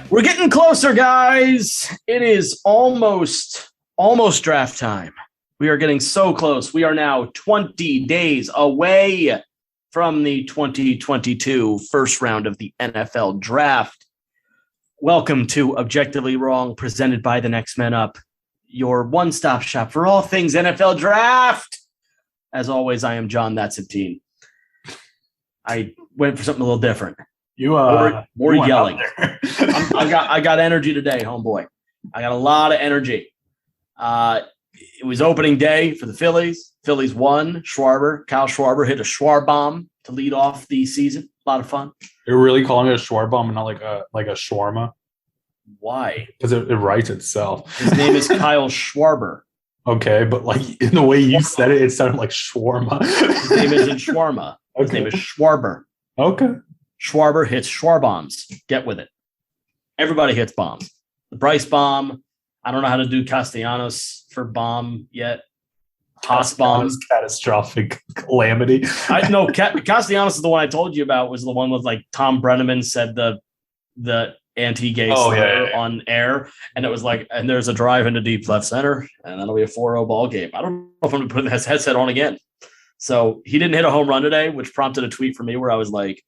We're getting closer, guys. It is almost draft time. We are getting so close. We are now 20 days away from the 2022 first round of the NFL draft. Welcome to Objectively Wrong, presented by The Next Man Up, your one-stop shop for all things NFL draft. As always, I am John, that's a team. I went for something a little different. More yelling. I got energy today, homeboy. I got a lot of energy. It was opening day for the Phillies. Phillies won. Kyle Schwarber hit a Schwar bomb to lead off the season. A lot of fun. You're really calling it a Schwar bomb and not like a shawarma? Why? Because it writes itself. His name is Kyle Schwarber. Okay, but like in the way you said it, it sounded like shawarma. His name isn't shawarma. His name is Schwarber. Okay. Schwarber hits Schwar bombs. Get with it. Everybody hits bombs. The Bryce bomb. I don't know how to do Castellanos for bomb yet. Haas bombs. Catastrophic calamity. I know Castellanos is the one I told you about. Was the one with like Tom Brenneman said the anti-gay slur on air, and it was like, and there's a drive into deep left center, and that'll be a 4-0 ball game. I don't know if I'm putting his headset on again. So he didn't hit a home run today, which prompted a tweet from me where I was like,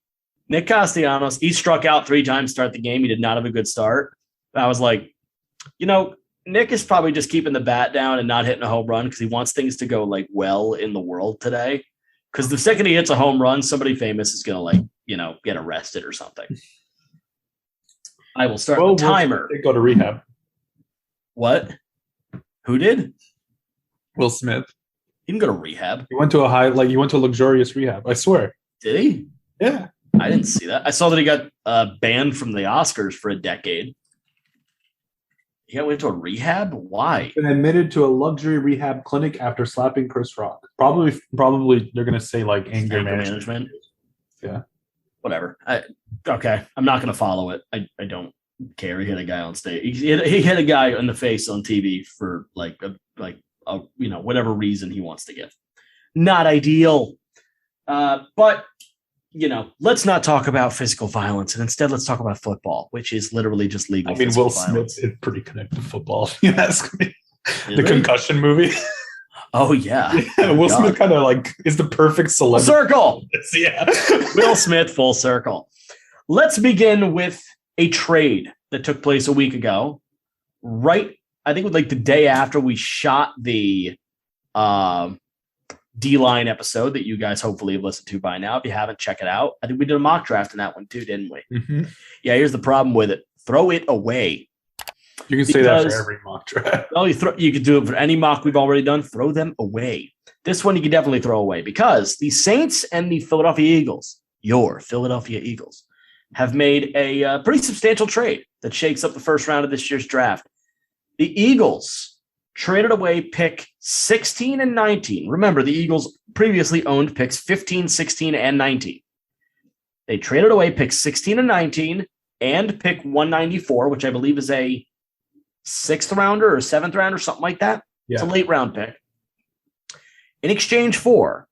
Nick Castellanos, he struck out 3 times to start the game. He did not have a good start. And I was like, Nick is probably just keeping the bat down and not hitting a home run because he wants things to go like well in the world today. Because the second he hits a home run, somebody famous is going to get arrested or something. I will start the timer. Will go to rehab. What? Who did? Will Smith. He didn't go to rehab. He went to a luxurious rehab. I swear. Did he? Yeah. I didn't see that. I saw that he got banned from the Oscars for a decade. He went to a rehab? Why? Been admitted to a luxury rehab clinic after slapping Chris Rock. Probably they're going to say like anger management. Yeah. Whatever. Okay. I'm not going to follow it. I don't care. He hit a guy on stage. He hit a guy in the face on TV for whatever reason he wants to give. Not ideal. But let's not talk about physical violence, and instead let's talk about football, which is literally just legal. I mean, Will Smith is pretty connected to football. You ask me. The concussion movie. Oh yeah. Will Smith kind of is the perfect celebrity. Full circle. Yeah. Will Smith, full circle. Let's begin with a trade that took place a week ago. Right, I think the day after we shot the D-line episode that you guys hopefully have listened to by now. If you haven't, check it out. I think we did a mock draft in that one too, didn't we? Mm-hmm. Yeah, here's the problem with it. Throw it away. You can say that for every mock draft. No, you could do it for any mock we've already done. Throw them away. This one you can definitely throw away because the Saints and the Philadelphia Eagles, your Philadelphia Eagles, have made a pretty substantial trade that shakes up the first round of this year's draft. The Eagles traded away pick 16 and 19. Remember, the Eagles previously owned picks 15, 16, and 19. They traded away picks 16 and 19 and pick 194, which I believe is a 6th rounder or 7th rounder, something like that. Yeah. It's a late round pick. In exchange for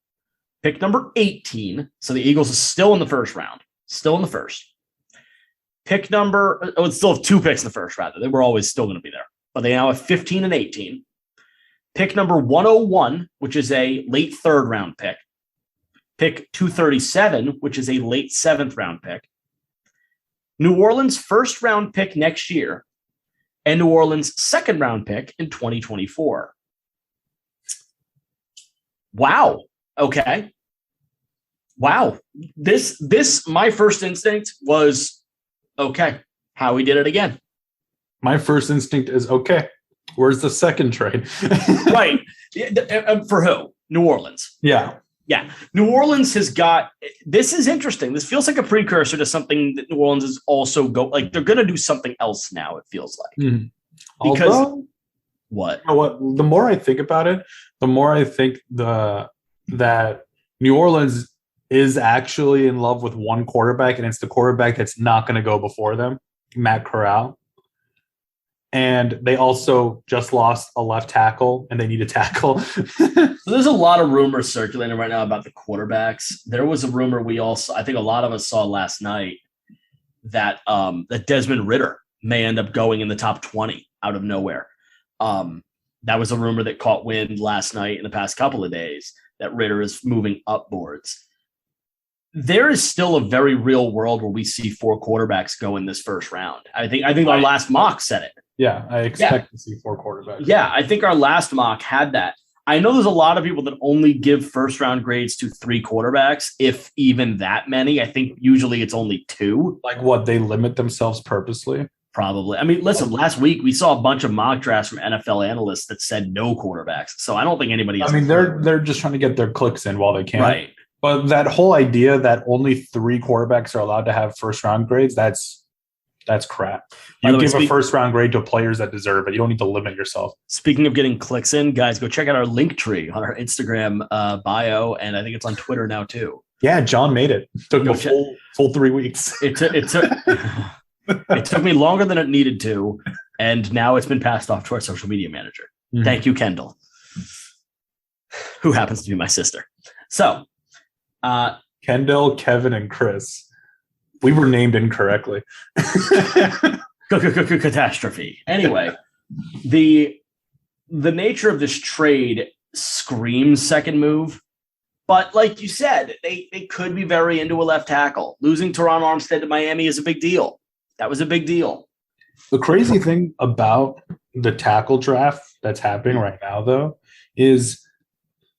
pick number 18, so the Eagles are still in the first round, still in the first. Pick number, it's still have 2 picks in the first round. They were always still going to be there. But they now have 15 and 18. Pick number 101, which is a late 3rd round pick. Pick 237, which is a late 7th round pick. New Orleans' 1st round pick next year. And New Orleans' 2nd round pick in 2024. Wow. Okay. Wow. This my first instinct was, okay, Howie did it again. My first instinct is, okay, where's the second trade? Right. For who? New Orleans. Yeah. Yeah. New Orleans has got – this is interesting. This feels like a precursor to something that New Orleans is also they're going to do something else now, it feels like. Mm-hmm. Because although, what? You know what? The more I think about it, the more I think that New Orleans is actually in love with one quarterback, and it's the quarterback that's not going to go before them, Matt Corral. And they also just lost a left tackle, and they need a tackle. So there's a lot of rumors circulating right now about the quarterbacks. There was a rumor I think a lot of us saw last night that that Desmond Ridder may end up going in the top 20 out of nowhere. That was a rumor that caught wind last night in the past couple of days that Ridder is moving up boards. There is still a very real world where we see 4 quarterbacks go in this first round. I think our last mock said it. Yeah, I expect to see 4 quarterbacks. Yeah, I think our last mock had that. I know there's a lot of people that only give first round grades to 3 quarterbacks, if even that many. I think usually it's only 2. Like what? They limit themselves purposely? Probably. I mean, listen, last week we saw a bunch of mock drafts from NFL analysts that said no quarterbacks. So I don't think anybody has. I mean, they're just trying to get their clicks in while they can. Right. But that whole idea that only 3 quarterbacks are allowed to have first round grades, that's crap. You give a first round grade to players that deserve it. You don't need to limit yourself. Speaking of getting clicks in, guys, go check out our link tree on our Instagram bio, and I think it's on Twitter now too. Yeah, John made it. Took him a full 3 weeks. It took me longer than it needed to, and now it's been passed off to our social media manager. Mm-hmm. Thank you, Kendall, who happens to be my sister. So, Kendall, Kevin, and Chris. We were named incorrectly. Catastrophe. Anyway, the nature of this trade screams second move, but like you said, they could be very into a left tackle. Losing Teron Armstead to Miami is a big deal. That was a big deal. The crazy thing about the tackle draft that's happening right now, though, is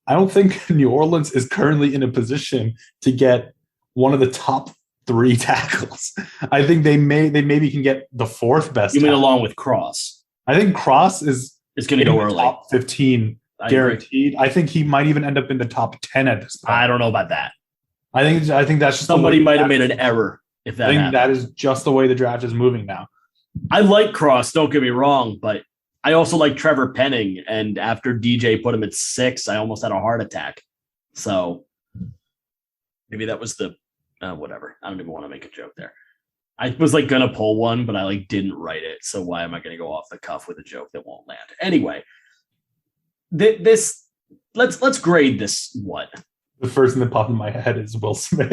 I don't think New Orleans is currently in a position to get one of the top 3 tackles. I think they maybe can get the 4th best. You mean tackle. Along with Cross? I think Cross is going to go early. Top 15 guaranteed. I think he might even end up in the top 10 at this point. I don't know about that. I think that's just somebody might have made an error if that. I think happened. That is just the way the draft is moving now. I like Cross. Don't get me wrong, but I also like Trevor Penning. And after DJ put him at 6, I almost had a heart attack. So maybe that was the. Whatever. I don't even want to make a joke there. I was gonna pull one, but I didn't write it. So why am I gonna go off the cuff with a joke that won't land? Anyway, let's grade this. What? The first thing that popped in my head is Will Smith.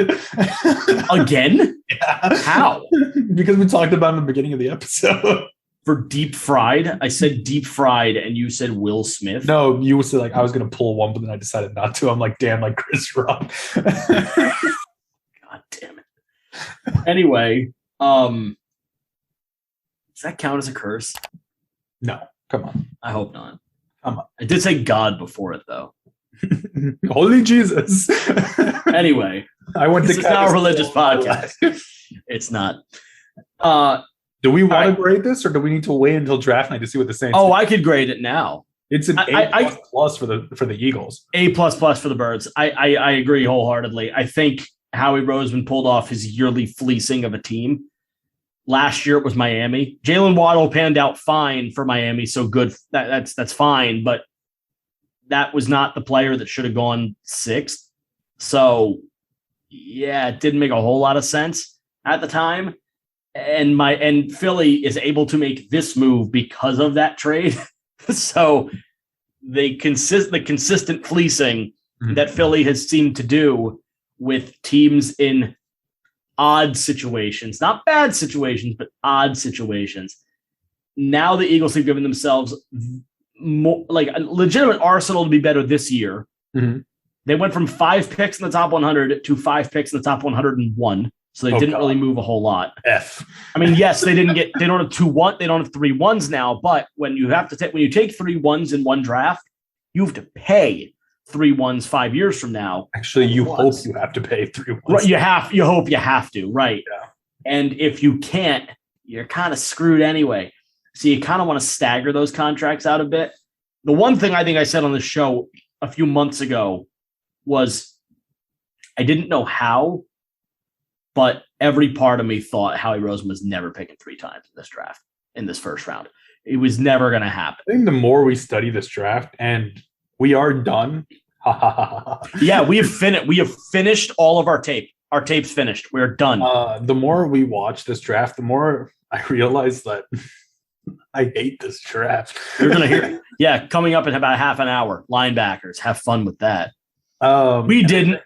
Again? Yeah. How? Because we talked about it in the beginning of the episode. For deep fried, I said deep fried, and you said Will Smith. No, you said I was gonna pull one, but then I decided not to. I'm damn, Chris Rock. God damn it. Anyway, does that count as a curse? No, come on. I hope not. Come on. I did say God before it, though. Holy Jesus. Anyway, this is not a religious podcast. It's not. Do we want to grade this, or do we need to wait until draft night to see what the Saints do? I could grade it now. It's an A++ for the Eagles. A++ for the Birds. I agree wholeheartedly. I think Howie Roseman pulled off his yearly fleecing of a team. Last year it was Miami. Jalen Waddle panned out fine for Miami, so good. That's fine, but that was not the player that should have gone 6th. So, yeah, it didn't make a whole lot of sense at the time. And Philly is able to make this move because of that trade. So the consistent fleecing that Philly has seemed to do with teams in odd situations, not bad situations, but odd situations. Now the Eagles have given themselves more, a legitimate arsenal to be better this year. Mm-hmm. They went from 5 picks in the top 100 to 5 picks in the top 101. So they didn't really move a whole lot. I mean, yes, they don't have 2 1, they don't have 3 1s now, but when you take 3 1s in one draft, you have to pay 3 1s 5 years from now. Actually, you hope you have to pay 3 1s. Right, you hope you have to, right? Yeah. And if you can't, you're kind of screwed anyway. So you kind of want to stagger those contracts out a bit. The one thing I think I said on the show a few months ago was I didn't know how, but every part of me thought Howie Roseman was never picking 3 times in this draft, in this first round. It was never going to happen. I think the more we study this draft, and we are done. Yeah, we have finished all of our tape. Our tape's finished. We're done. The more we watch this draft, the more I realize that I hate this draft. You're going to hear, yeah, coming up in about half an hour. Linebackers, have fun with that. We didn't.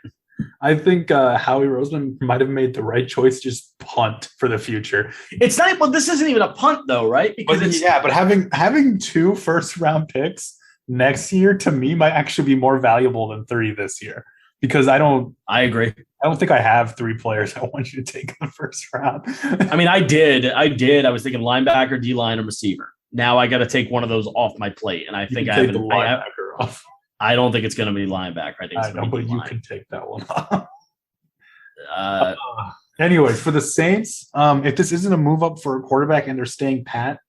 I think Howie Roseman might have made the right choice. Just punt for the future. It's not. Well, this isn't even a punt, though, right? Because but having 2 first-round picks next year to me might actually be more valuable than 3 this year. Because I agree. I don't think I have 3 players I want you to take in the first round. I mean, I did. I was thinking linebacker, D-line, and receiver. Now I got to take one of those off my plate, and I think I have the linebacker off. I don't think it's going to be linebacker. I think it's going to be you can take that one off. Anyways, for the Saints, if this isn't a move up for a quarterback and they're staying pat,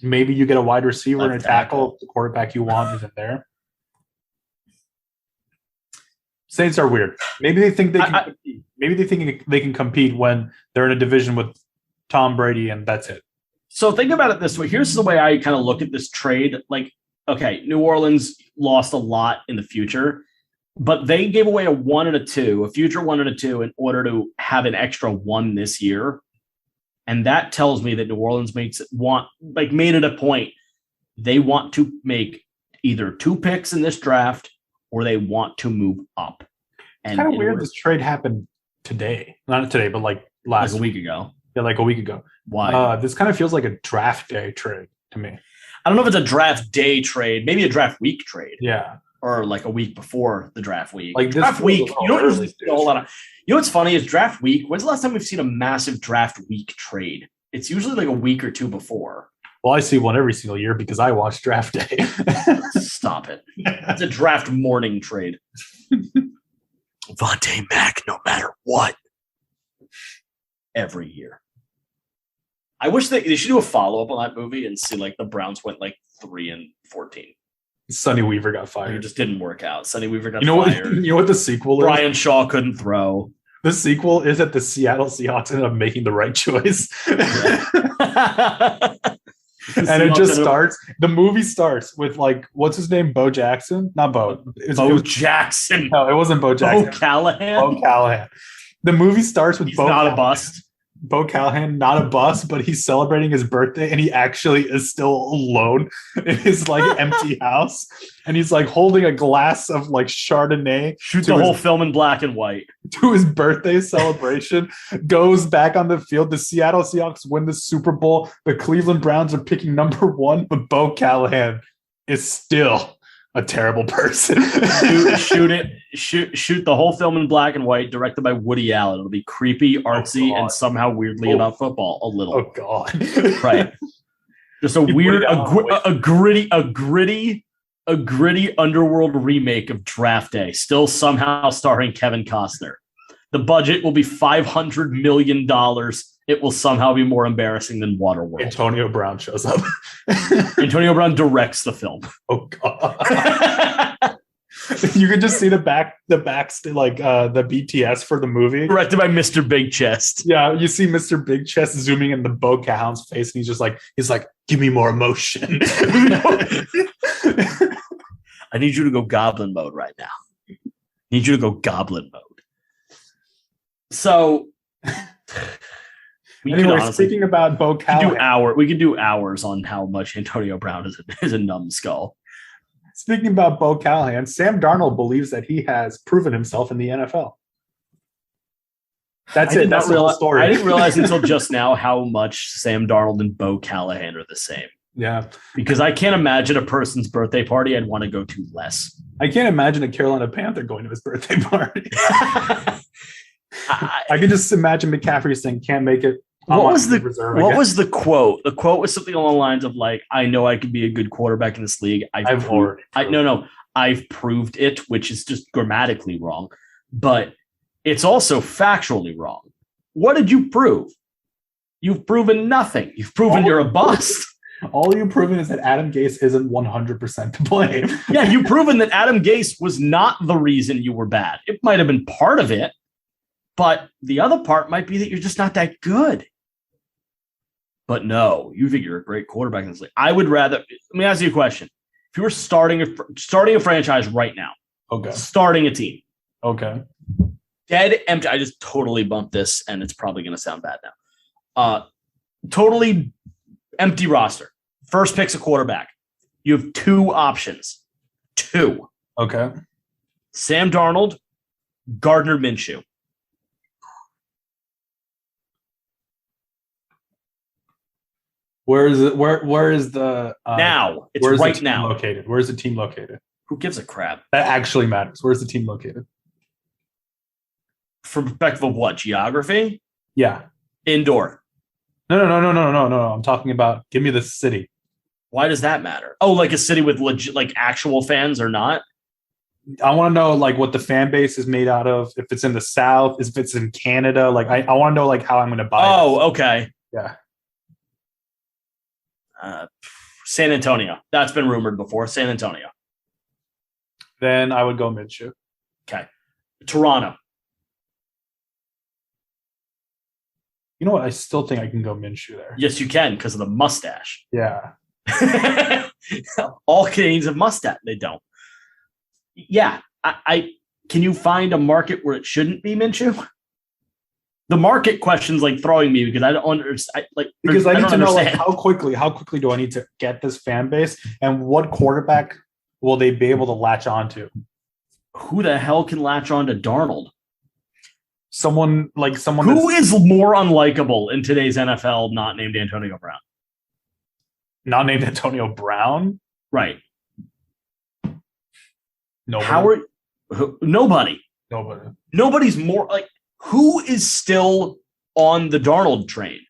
maybe you get a wide receiver and a tackle. The quarterback you want isn't there. Saints are weird. Maybe they think they can compete. Maybe they think they can compete when they're in a division with Tom Brady and that's it. So think about it this way. Here's the way I kind of look at this trade. Like, okay, New Orleans lost a lot in the future, but they gave away a 1 and a 2, a future 1 and a 2 in order to have an extra 1 this year. And that tells me that New Orleans made it a point. They want to make either 2 picks in this draft or they want to move up. And it's kind of weird this trade happened today. Not today, but like a week ago. Yeah, like a week ago. Why? This kind of feels like a draft day trade to me. I don't know if it's a draft day trade, maybe a draft week trade. Yeah. Or like a week before the draft week. Like draft week, you don't usually see a whole lot of. You know what's funny is draft week. When's the last time we've seen a massive draft week trade? It's usually like a week or 2 before. Well, I see one every single year because I watch draft day. Stop it. It's a draft morning trade. Vontae Mack, no matter what. Every year. I wish they should do a follow-up on that movie and see like the Browns went like 3-14. Sonny Weaver got fired. It just didn't work out. Sonny Weaver got fired. You know what the sequel is? Brian Shaw couldn't throw. The sequel is that the Seattle Seahawks ended up making the right choice. And it just starts. The movie starts with like, what's his name? Bo Jackson? Not Bo. Jackson. No, it wasn't Bo Jackson. Bo Callahan. Bo Callahan. The movie starts with Bo. Not Callahan. A bust. Bo Callahan, not a bust, but he's celebrating his birthday, and he actually is still alone in his like empty house, and he's like holding a glass of like Chardonnay. Shoot the whole film in black and white to his birthday celebration. Goes back on the field. The Seattle Seahawks win the Super Bowl. The Cleveland Browns are picking number 1, but Bo Callahan is still a terrible person. Shoot the whole film in black and white, directed by Woody Allen. It'll be creepy, artsy, and somehow weirdly about football. A little. Oh God! Right. Just a weird, a gritty underworld remake of Draft Day, still somehow starring Kevin Costner. The budget will be $500 million. It will somehow be more embarrassing than Waterworld. Antonio Brown shows up. Antonio Brown directs the film. Oh God. You can just see the back like the BTS for the movie. Directed by Mr. Big Chest. Yeah, you see Mr. Big Chest zooming in the Bo Callahan's face, and he's like, give me more emotion. I need you to go goblin mode right now. I need you to go goblin mode. So speaking about Bo Callahan, we can do hours on how much Antonio Brown is a numbskull. Speaking about Bo Callahan, Sam Darnold believes that he has proven himself in the NFL. That's it. That's the whole story. I didn't realize until just now how much Sam Darnold and Bo Callahan are the same. Yeah. Because I can't imagine a person's birthday party I'd want to go to less. I can't imagine a Carolina Panther going to his birthday party. I can just imagine McCaffrey saying, can't make it. What was the quote? The quote was something along the lines of like, I know I could be a good quarterback in this league. I've proved it, which is just grammatically wrong, but it's also factually wrong. What did you prove? You've proven nothing. You've proven you're a bust. All you've proven is that Adam Gase isn't 100% to blame. Yeah, you've proven that Adam Gase was not the reason you were bad. It might have been part of it, but the other part might be that you're just not that good. But no, you think you're a great quarterback in this league. I would rather. Let me ask you a question: if you were starting a franchise right now, okay, starting a team, okay, dead empty. I just totally bumped this, and it's probably going to sound bad now. Totally empty roster. First pick's a quarterback. You have two options. Two. Okay. Sam Darnold, Gardner Minshew. Where is it? Where is the now? It's right now. Located. Where is the team located? Who gives a crap? That actually matters. Where's the team located? From perspective of what? Geography? Yeah. Indoor. No. I'm talking about. Give me the city. Why does that matter? Oh, like a city with legit, like actual fans or not? I want to know like what the fan base is made out of. If it's in the South, if it's in Canada, like I want to know like how I'm going to buy. Oh, this. Okay. Yeah. San Antonio. That's been rumored before. San Antonio. Then I would go Minshew. Okay. Toronto. You know what? I still think I can go Minshew there. Yes, you can because of the mustache. Yeah. All Canadians have mustache. They don't. Yeah. I can you find a market where it shouldn't be Minshew? The market question's like throwing me because I don't understand. Because I need to know like understand. how quickly do I need to get this fan base, and what quarterback will they be able to latch onto? Who the hell can latch on to Darnold? Someone who is more unlikable in today's NFL, not named Antonio Brown. Not named Antonio Brown, right? Nobody. Nobody. Nobody's more like. Who is still on the Darnold train?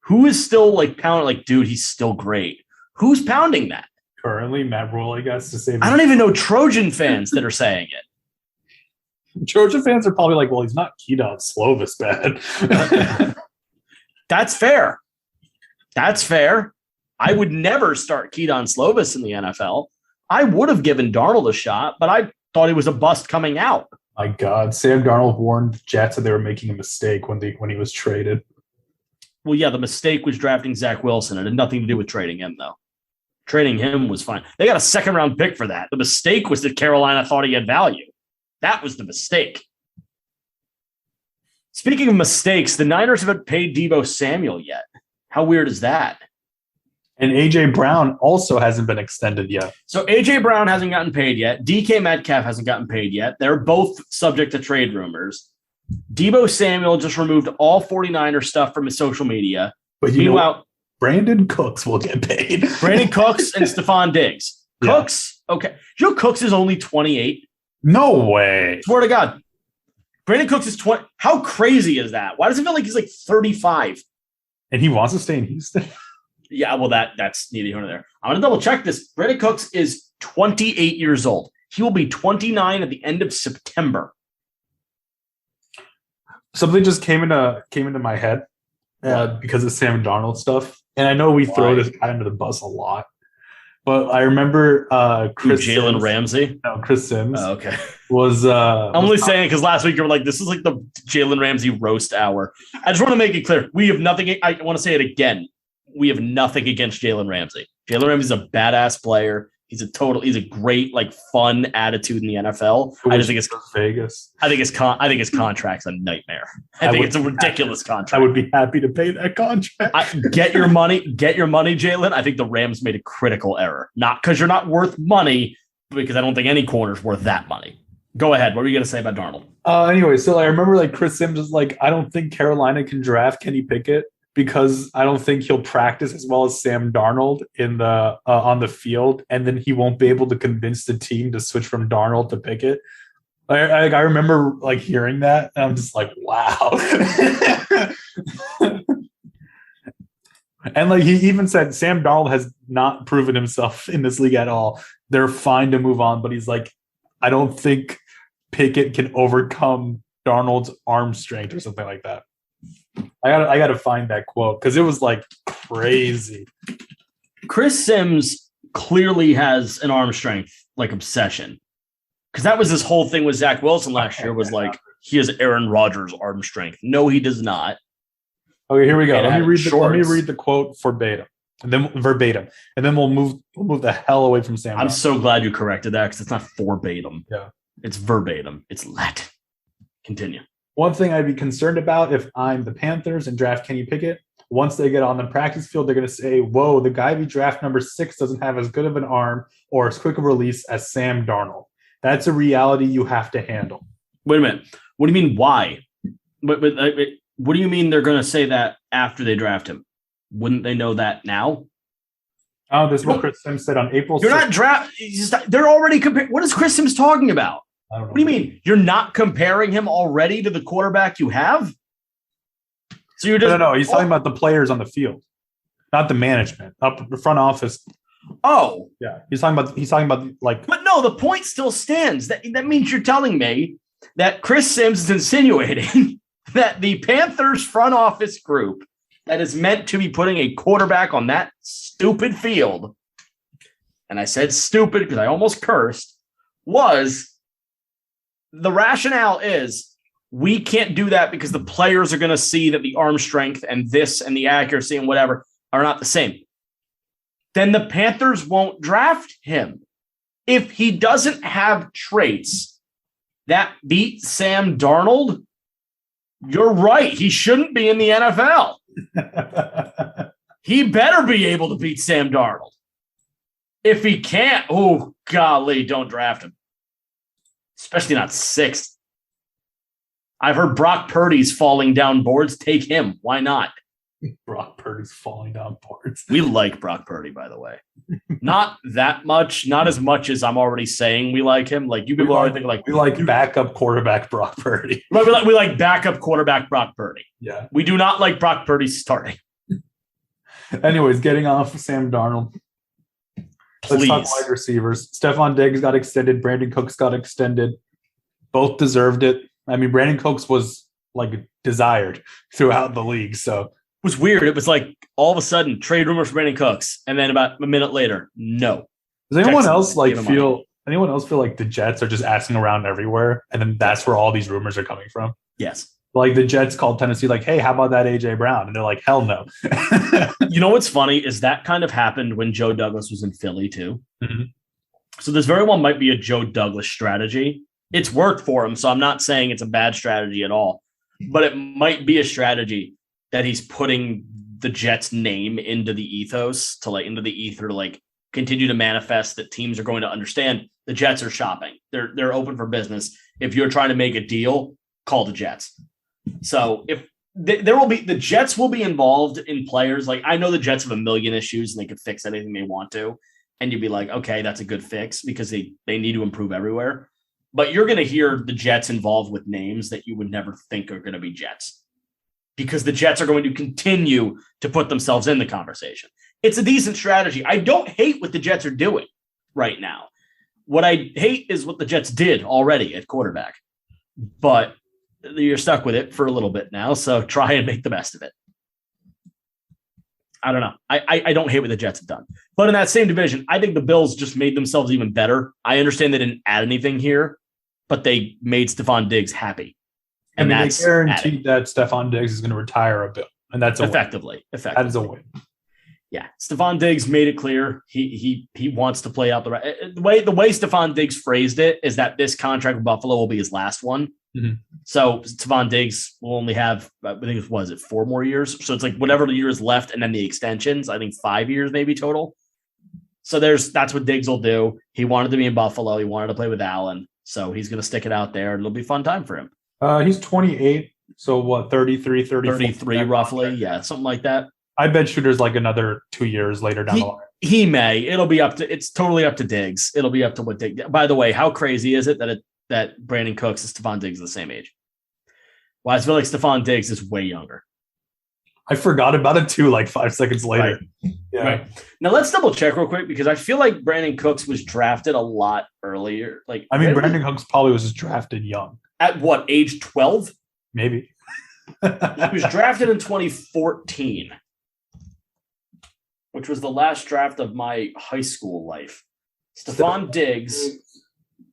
Who is still like pounding? Like, dude, he's still great. Who's pounding that? Currently, Matt Rule, I guess, to say. I don't even know Trojan fans that are saying it. Trojan fans are probably like, well, he's not Keaton Slovis bad. That's fair. That's fair. I would never start Keaton Slovis in the NFL. I would have given Darnold a shot, but I thought he was a bust coming out. My God, Sam Darnold warned the Jets that they were making a mistake when he was traded. Well, yeah, the mistake was drafting Zach Wilson. It had nothing to do with trading him, though. Trading him was fine. They got a second-round pick for that. The mistake was that Carolina thought he had value. That was the mistake. Speaking of mistakes, the Niners haven't paid Deebo Samuel yet. How weird is that? And A.J. Brown also hasn't been extended yet. So A.J. Brown hasn't gotten paid yet. DK Metcalf hasn't gotten paid yet. They're both subject to trade rumors. Deebo Samuel just removed all 49er stuff from his social media. But meanwhile, Brandon Cooks will get paid. Brandon Cooks and Stephon Diggs. Cooks, okay. You know Cooks is only 28? No way. Swear to God. Brandon Cooks is 20. How crazy is that? Why does it feel like he's like 35? And he wants to stay in Houston? Yeah, well, that's neither here nor there. I'm going to double check this. Brandon Cooks is 28 years old. He will be 29 at the end of September. Something just came into my head because of Sam Darnold stuff. And I know we throw this guy under the bus a lot. But I remember Jalen Ramsey? No, Chris Sims. Oh, okay. I'm only saying it because last week you were like, this is like the Jalen Ramsey roast hour. I just want to make it clear. We have nothing. I want to say it again. We have nothing against Jalen Ramsey. Jalen Ramsey's a badass player. He's a great, like, fun attitude in the NFL. I just think it's Vegas. I think his contract's a nightmare. I think it's a ridiculous contract. I would be happy to pay that contract. Get your money, Jalen. I think the Rams made a critical error. Not because you're not worth money, but because I don't think any corner's worth that money. Go ahead. What were you going to say about Darnold? Anyway, so I remember like Chris Sims was like, I don't think Carolina can draft Kenny Pickett because I don't think he'll practice as well as Sam Darnold in the on the field, and then he won't be able to convince the team to switch from Darnold to Pickett. I remember like hearing that, and I'm just like, wow. And like he even said, Sam Darnold has not proven himself in this league at all. They're fine to move on, but he's like, I don't think Pickett can overcome Darnold's arm strength or something like that. I gotta find that quote because it was like crazy. Chris Sims clearly has an arm strength like obsession because that was this whole thing with Zach Wilson last year was like he has Aaron Rodgers arm strength. No, he does not. Okay, here we go. Let me read the quote verbatim, and then we'll move the hell away from Sam. I'm so glad you corrected that because it's not verbatim. Yeah, it's verbatim. It's Latin. Continue. One thing I'd be concerned about if I'm the Panthers and draft Kenny Pickett once they get on the practice field, they're going to say, whoa, the guy we draft number 6 doesn't have as good of an arm or as quick of a release as Sam Darnold. That's a reality you have to handle. Wait a minute. What do you mean, why? But what do you mean they're going to say that after they draft him? Wouldn't they know that now? Oh, this is what Chris Sims said on April 6th. You're not draft. They're already comparing. What is Chris Sims talking about? I don't know. What do you mean? You're not comparing him already to the quarterback you have? So you're just No. He's talking about the players on the field, not the management, up the front office. Oh, yeah. He's talking about like. But no, the point still stands. That means you're telling me that Chris Sims is insinuating that the Panthers front office group that is meant to be putting a quarterback on that stupid field, and I said stupid because I almost cursed, was the rationale is we can't do that because the players are going to see that the arm strength and this and the accuracy and whatever are not the same. Then the Panthers won't draft him. If he doesn't have traits that beat Sam Darnold, you're right. He shouldn't be in the NFL. He better be able to beat Sam Darnold. If he can't, oh, golly, don't draft him. Especially not 6th. I've heard Brock Purdy's falling down boards. Take him. Why not? Brock Purdy's falling down boards. We like Brock Purdy, by the way. Not that much. Not as much as I'm already saying we like him. Like you people already think like we like backup quarterback Brock Purdy. Right, we like backup quarterback Brock Purdy. Yeah. We do not like Brock Purdy starting. Anyways, getting off of Sam Darnold. Let's talk wide receivers. Stephon Diggs got extended. Brandon Cooks got extended. Both deserved it. I mean, Brandon Cooks was like desired throughout the league. So it was weird. It was like all of a sudden trade rumors for Brandon Cooks, and then about a minute later, no. Does anyone else feel like the Jets are just asking around everywhere, and then that's where all these rumors are coming from? Yes. Like the Jets called Tennessee, like, "Hey, how about that AJ Brown?" And they're like, "Hell no." You know what's funny is that kind of happened when Joe Douglas was in Philly too. Mm-hmm. So this very well might be a Joe Douglas strategy. It's worked for him, so I'm not saying it's a bad strategy at all. But it might be a strategy that he's putting the Jets' name into the ethos into the ether to continue to manifest that teams are going to understand the Jets are shopping. They're open for business. If you're trying to make a deal, call the Jets. So if there will be the Jets will be involved in players. Like I know the Jets have a million issues and they could fix anything they want to. And you'd be like, okay, that's a good fix because they need to improve everywhere. But you're going to hear the Jets involved with names that you would never think are going to be Jets because the Jets are going to continue to put themselves in the conversation. It's a decent strategy. I don't hate what the Jets are doing right now. What I hate is what the Jets did already at quarterback. But you're stuck with it for a little bit now, so try and make the best of it. I don't know. I don't hate what the Jets have done. But in that same division, I think the Bills just made themselves even better. I understand they didn't add anything here, but they made Stephon Diggs happy. And they guaranteed that Stephon Diggs is going to retire a Bill. And that's effectively. That is a win. Yeah. Stephon Diggs made it clear he wants to play out the right. The way Stephon Diggs phrased it is that this contract with Buffalo will be his last one. Mm-hmm. So Stephon Diggs will only have, I think it was 4 more years. So it's like whatever the years left and then the extensions, I think 5 years maybe total. So that's what Diggs will do. He wanted to be in Buffalo. He wanted to play with Allen. So he's going to stick it out there. It'll be a fun time for him. He's 28. So what, 33 roughly. Yeah, something like that. I bet Shooter's like another 2 years later down the line. He may. It's totally up to Diggs. It'll be up to what Diggs. By the way, how crazy is it that Brandon Cooks and Stephon Diggs are the same age? Well, I feel like Stephon Diggs is way younger. I forgot about it too, like 5 seconds later. Right. Yeah. Right. Now let's double check real quick because I feel like Brandon Cooks was drafted a lot earlier. Brandon Cooks probably was just drafted young. At what, age 12? Maybe. He was drafted in 2014, which was the last draft of my high school life. Stephon Diggs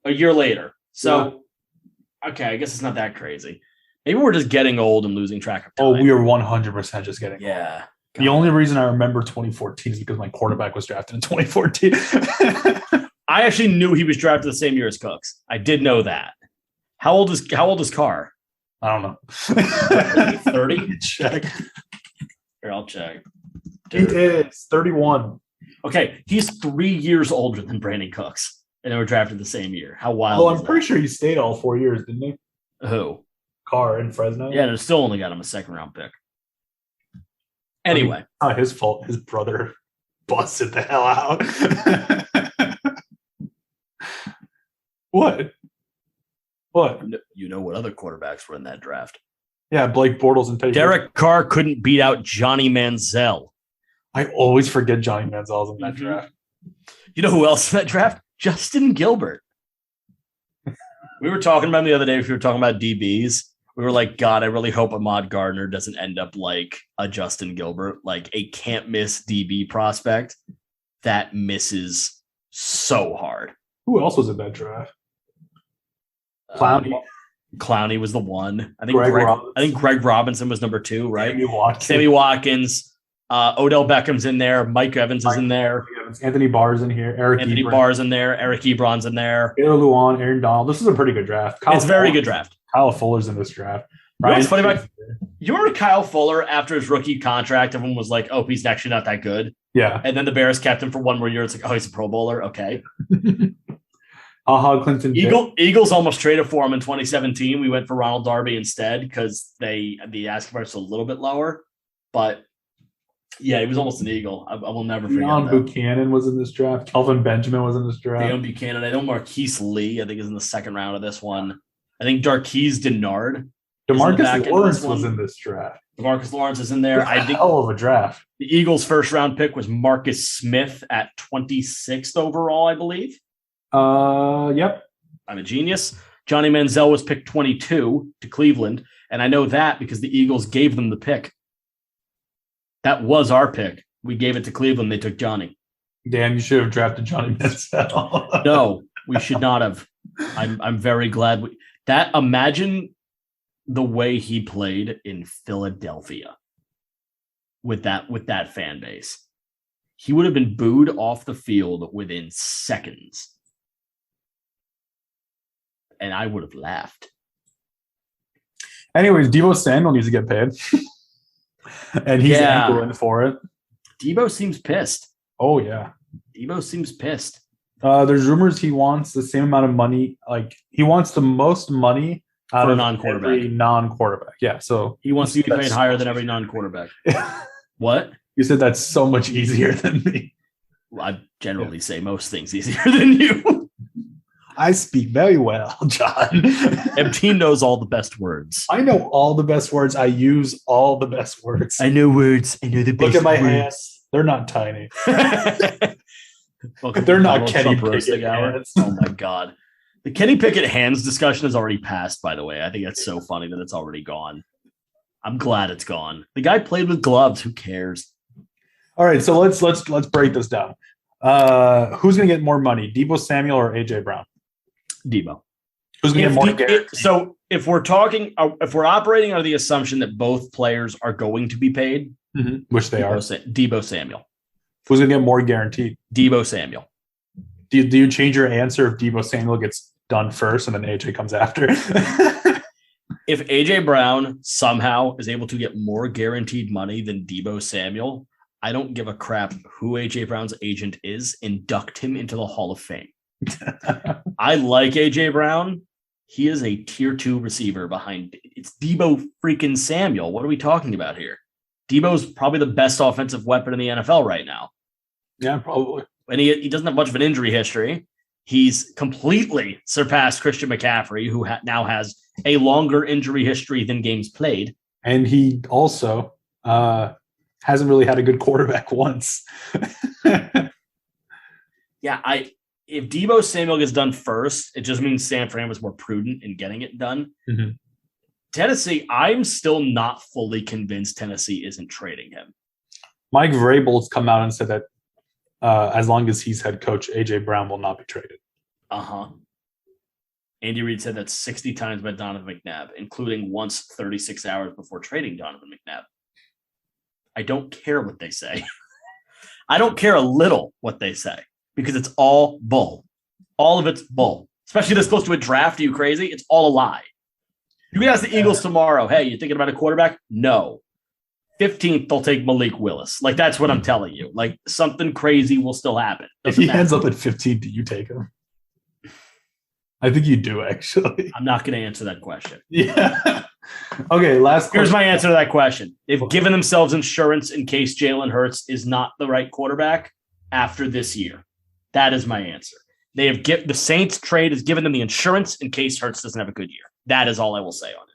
a year later. So, okay, I guess it's not that crazy. Maybe we're just getting old and losing track of time. Oh, we are 100% just getting old. Yeah. The only reason I remember 2014 is because my quarterback was drafted in 2014. I actually knew he was drafted the same year as Cooks. I did know that. How old is Carr? I don't know. 30? Check. Here, I'll check. He is 31. Okay, he's 3 years older than Brandon Cooks, and they were drafted the same year. How wild! Well, I'm pretty sure he stayed all 4 years, didn't he? Who? Carr in Fresno. Yeah, and it still only got him a second-round pick. Anyway, not his fault. His brother busted the hell out. What? You know what other quarterbacks were in that draft? Yeah, Blake Bortles and Teddy. Derek Carr couldn't beat out Johnny Manziel. I always forget Johnny Manziel's in that draft. You know who else in that draft? Justin Gilbert. We were talking about him the other day. We were talking about DBs. We were like, God, I really hope Ahmad Gardner doesn't end up like a Justin Gilbert, like a can't miss DB prospect that misses so hard. Who else was in that draft? Clowney was the one. I think Greg Robinson was number 2, right? Sammy Watkins. Odell Beckham's in there. Mike Evans is in there. Anthony Barr's in here. Anthony Barr's in there. Eric Ebron's in there. Taylor Lewan, Aaron Donald. This is a pretty good draft. It's a very good draft. Kyle Fuller's in this draft. What's funny about you remember Kyle Fuller after his rookie contract? Everyone was like, "Oh, he's actually not that good." Yeah. And then the Bears kept him for 1 more year. It's like, "Oh, he's a Pro Bowler." Okay. Clinton. Eagles almost traded for him in 2017. We went for Ronald Darby instead because the asking price was a little bit lower. But yeah, he was almost an Eagle. I will never forget that. Buchanan was in this draft. Kelvin Benjamin was in this draft. Deion Buchanan. I know Marquise Lee, I think, is in the second round of this one. I think Darqueze Dennard. DeMarcus Lawrence was in this draft. DeMarcus Lawrence is in there. I think hell of a draft. The Eagles' first round pick was Marcus Smith at 26th overall, I believe. Yep. I'm a genius. Johnny Manziel was picked 22 to Cleveland, and I know that because the Eagles gave them the pick. That was our pick. We gave it to Cleveland. They took Johnny. Damn, you should have drafted Johnny Manziel. No, we should not have. I'm very glad. Imagine the way he played in Philadelphia with that fan base. He would have been booed off the field within seconds. And I would have laughed. Anyways, Deebo Samuel needs to get paid. And he's angling for it. Deebo seems pissed. Oh, yeah. Deebo seems pissed. There's rumors he wants the same amount of money. Like, he wants the most money out of every non-quarterback. Yeah, so he wants to be paid higher than every non-quarterback. What? You said that's so much easier than me. Well, I generally say most things easier than you. I speak very well, John. MT knows all the best words. I know all the best words. I use all the best words. I know words. I know the best words. Look at my hands. They're not tiny. They're not Kenny Pickett hands. Oh, my God. The Kenny Pickett hands discussion has already passed, by the way. I think that's so funny that it's already gone. I'm glad it's gone. The guy played with gloves. Who cares? All right, so let's break this down. Who's going to get more money, Deebo Samuel or AJ Brown? Deebo. Who's going to get more? So if we're operating under the assumption that both players are going to be paid, which they are, Deebo Samuel. Who's going to get more guaranteed? Deebo Samuel. Do you change your answer if Deebo Samuel gets done first and then AJ comes after? If AJ Brown somehow is able to get more guaranteed money than Deebo Samuel, I don't give a crap who AJ Brown's agent is. Induct him into the Hall of Fame. I like AJ Brown. He is a tier 2 receiver behind. It's Deebo freaking Samuel. What are we talking about here? Deebo's probably the best offensive weapon in the NFL right now. Yeah, probably. And he doesn't have much of an injury history. He's completely surpassed Christian McCaffrey, who now has a longer injury history than games played. And he also hasn't really had a good quarterback once. Yeah, if Deebo Samuel gets done first, it just means San Fran was more prudent in getting it done. Mm-hmm. Tennessee, I'm still not fully convinced Tennessee isn't trading him. Mike Vrabel's come out and said that as long as he's head coach, AJ Brown will not be traded. Andy Reid said that 60 times by Donovan McNabb, including once 36 hours before trading Donovan McNabb. I don't care what they say. I don't care a little what they say because it's all bull. All of it's bull. Especially this close to a draft. Are you crazy? It's all a lie. You can ask the Eagles tomorrow, hey, you thinking about a quarterback? No. 15th, they'll take Malik Willis. Like, that's what I'm telling you. Like, something crazy will still happen. If he ends up at 15, do you take him? I think you do, actually. I'm not going to answer that question. Yeah. Okay, last question. Here's my answer to that question. They've given themselves insurance in case Jalen Hurts is not the right quarterback after this year. That is my answer. The Saints trade has given them the insurance in case Hurts doesn't have a good year. That is all I will say on it.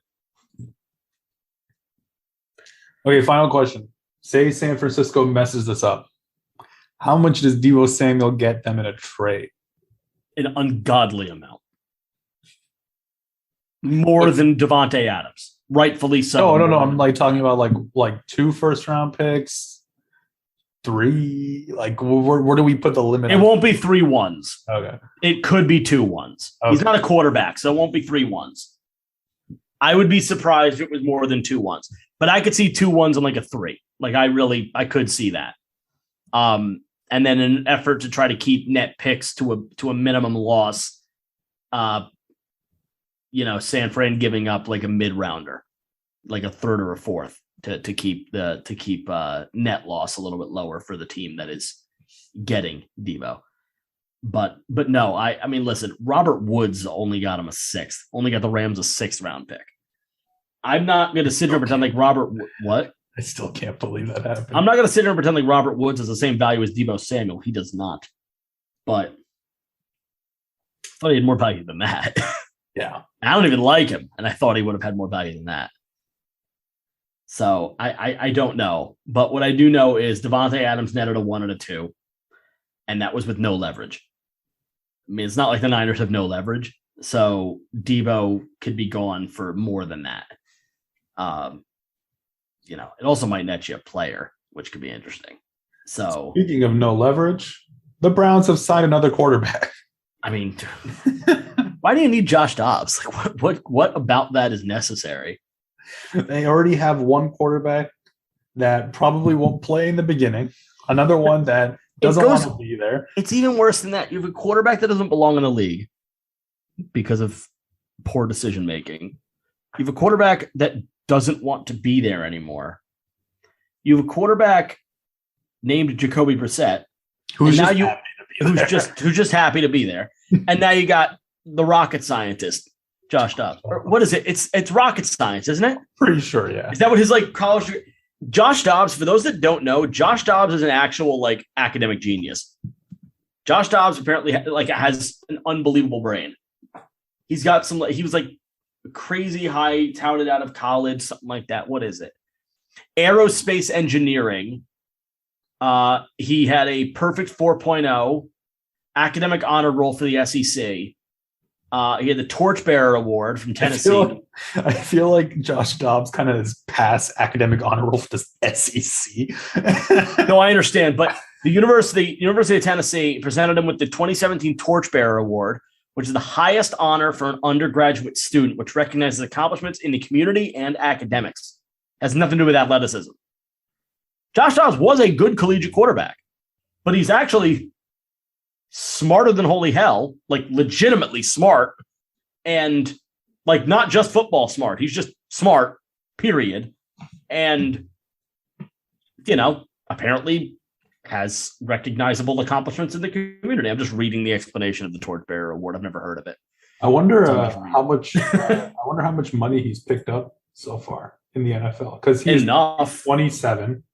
Okay, final question. Say San Francisco messes this up. How much does Deebo Samuel get them in a trade? An ungodly amount. More than Devontae Adams. Rightfully so. No. I'm like talking about like 2 first-round picks, 3. Like, where do we put the limit? It won't be 3 ones. Okay. It could be 2 ones. Okay. He's not a quarterback, so it won't be 3 ones. I would be surprised if it was more than 2 ones. But I could see 2 ones and like a 3. Like, I could see that. And then in an effort to try to keep net picks to a minimum loss, San Fran giving up like a mid-rounder, like a 3rd or a 4th to keep net loss a little bit lower for the team that is getting Deebo. But no, I mean, listen, Robert Woods only got him a 6th, only got the Rams a 6th round pick. I'm not going to sit here and pretend like what? I still can't believe that happened. I'm not going to sit here and pretend like Robert Woods has the same value as Deebo Samuel. He does not. But I thought he had more value than that. Yeah. I don't even like him, and I thought he would have had more value than that. So I don't know. But what I do know is Devontae Adams netted a 1 and a 2, and that was with no leverage. I mean, it's not like the Niners have no leverage, so Deebo could be gone for more than that. It also might net you a player, which could be interesting. So, speaking of no leverage, the Browns have signed another quarterback. I mean, why do you need Josh Dobbs? Like, what about that is necessary? They already have one quarterback that probably won't play in the beginning. Another one that doesn't want to be there. It's even worse than that. You have a quarterback that doesn't belong in the league because of poor decision making. You have a quarterback that doesn't want to be there anymore. You have a quarterback named Jacoby Brissett, who's just happy to be there. And now you got the rocket scientist, Josh Dobbs. Or what is it? It's rocket science, isn't it? Pretty sure, yeah. Is that what his college? Josh Dobbs, for those that don't know, Josh Dobbs is an actual academic genius. Josh Dobbs apparently has an unbelievable brain. He's got some. He was crazy high touted out of college, something like that. What is it? Aerospace engineering. He had a perfect 4.0 academic honor roll for the SEC. He had the Torchbearer Award from Tennessee. I feel like Josh Dobbs kind of is past academic honor roll for the SEC. No, I understand, but the University of Tennessee presented him with the 2017 Torchbearer Award, which is the highest honor for an undergraduate student, which recognizes accomplishments in the community and academics. Has nothing to do with athleticism. Josh Dobbs was a good collegiate quarterback, but he's actually smarter than holy hell, legitimately smart, and not just football smart. He's just smart, period. And, apparently has recognizable accomplishments in the community. I'm just reading the explanation of the Torchbearer Award. I've never heard of it. I wonder how much money he's picked up so far in the NFL, because he's 27.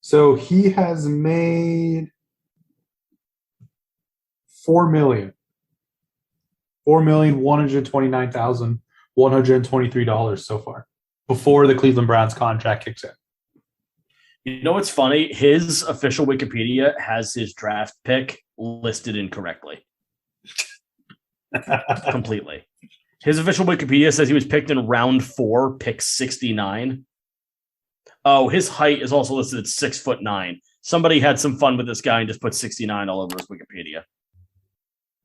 So he has made $4,129,123 so far before the Cleveland Browns contract kicks in. You know what's funny? His official Wikipedia has his draft pick listed incorrectly. Completely. His official Wikipedia says he was picked in round 4, pick 69. Oh, his height is also listed at 6'9". Somebody had some fun with this guy and just put 69 all over his Wikipedia.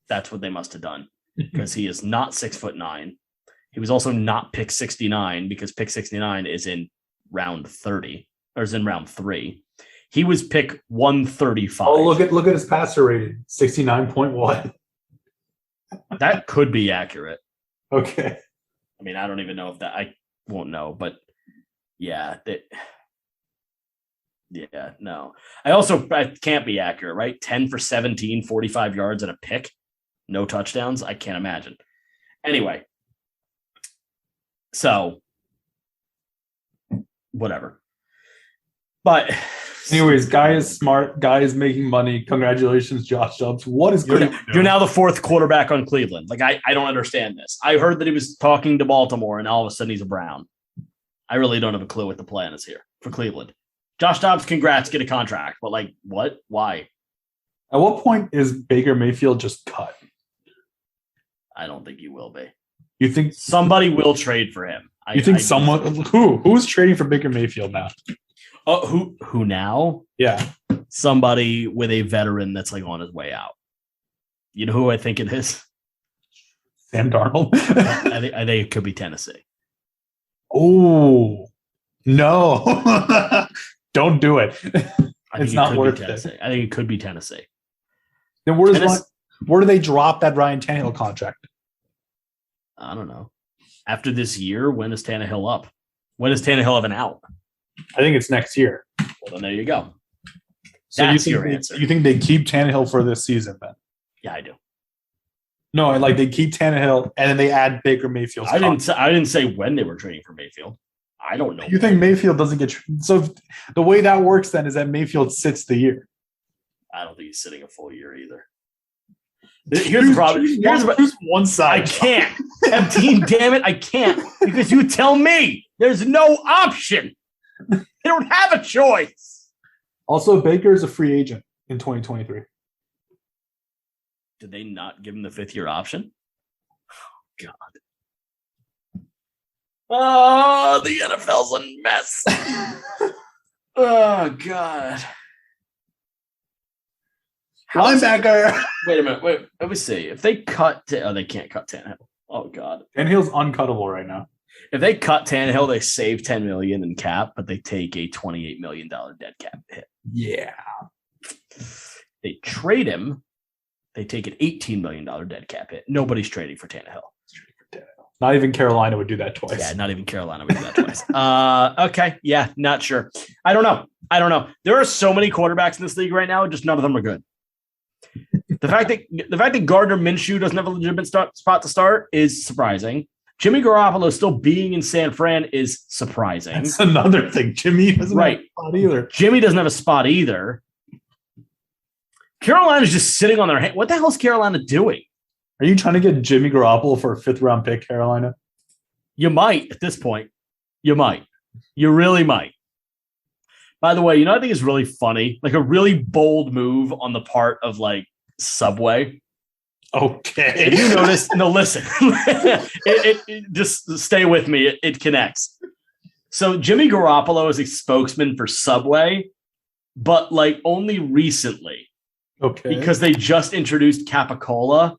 That's what they must have done, because he is not 6'9". He was also not pick 69, because pick 69 is in round 30, or is in round 3. He was pick 135. Oh, look at his passer rating, 69.1. That could be accurate. Okay. I mean, I don't even know if that. I won't know, but yeah, Yeah, no. I can't be accurate, right? 10 for 17, 45 yards and a pick. No touchdowns. I can't imagine. Anyway. So, whatever. But anyways, guy is smart. Guy is making money. Congratulations, Josh Dobbs. What is Cleveland doing? You're now the fourth quarterback on Cleveland. Like, I don't understand this. I heard that he was talking to Baltimore, and all of a sudden he's a Brown. I really don't have a clue what the plan is here for Cleveland. Josh Dobbs, congrats, get a contract. But, like, what? Why? At what point is Baker Mayfield just cut? I don't think he will be. You think somebody will trade for him? Who's trading for Baker Mayfield now? Oh, who now? Yeah, somebody with a veteran that's like on his way out. You know who I think it is? Sam Darnold. I think it could be Tennessee. Oh no! Don't do it. It's not worth it. I think it could be Tennessee. Then where do they drop that Ryan Tannehill contract? I don't know. After this year, when is Tannehill up? When does Tannehill have an out? I think it's next year. Well, then there you go. So that's your answer. You think they keep Tannehill for this season then? Yeah, I do. No, like they keep Tannehill and then they add Baker Mayfield. I didn't say when they were trading for Mayfield. I don't know. You think Mayfield doesn't get so the way that works then is that Mayfield sits the year. I don't think he's sitting a full year either. Here's the problem. Here's one side. I can't. Team, damn it, I can't. Because you tell me there's no option. They don't have a choice. Also, Baker is a free agent in 2023. Did they not give him the fifth-year option? Oh, God. Oh, the NFL's a mess. Oh, God. Linebacker. Wait a minute. Wait. Let me see. If they cut, they can't cut Tannehill. Oh God. Tannehill's uncuttable right now. If they cut Tannehill, they save $10 million in cap, but they take a $28 million dead cap hit. Yeah. They trade him. They take an $18 million dead cap hit. Nobody's trading for Tannehill. Not even Carolina would do that twice. Yeah, not even Carolina would do that twice. Okay. Yeah, not sure. I don't know. There are so many quarterbacks in this league right now, just none of them are good. The fact that Gardner Minshew doesn't have a legitimate spot to start is surprising. Jimmy Garoppolo still being in San Fran is surprising. That's another thing. Jimmy doesn't have a spot either. Jimmy doesn't have a spot either. Carolina's just sitting on their hand. What the hell is Carolina doing? Are you trying to get Jimmy Garoppolo for a 5th-round pick, Carolina? You might at this point. You might. You really might. By the way, I think it's really funny, like a really bold move on the part of like Subway. Okay. If you notice, no, listen, it just stay with me. It connects. So Jimmy Garoppolo is a spokesman for Subway, but like only recently. Okay. Because they just introduced capicola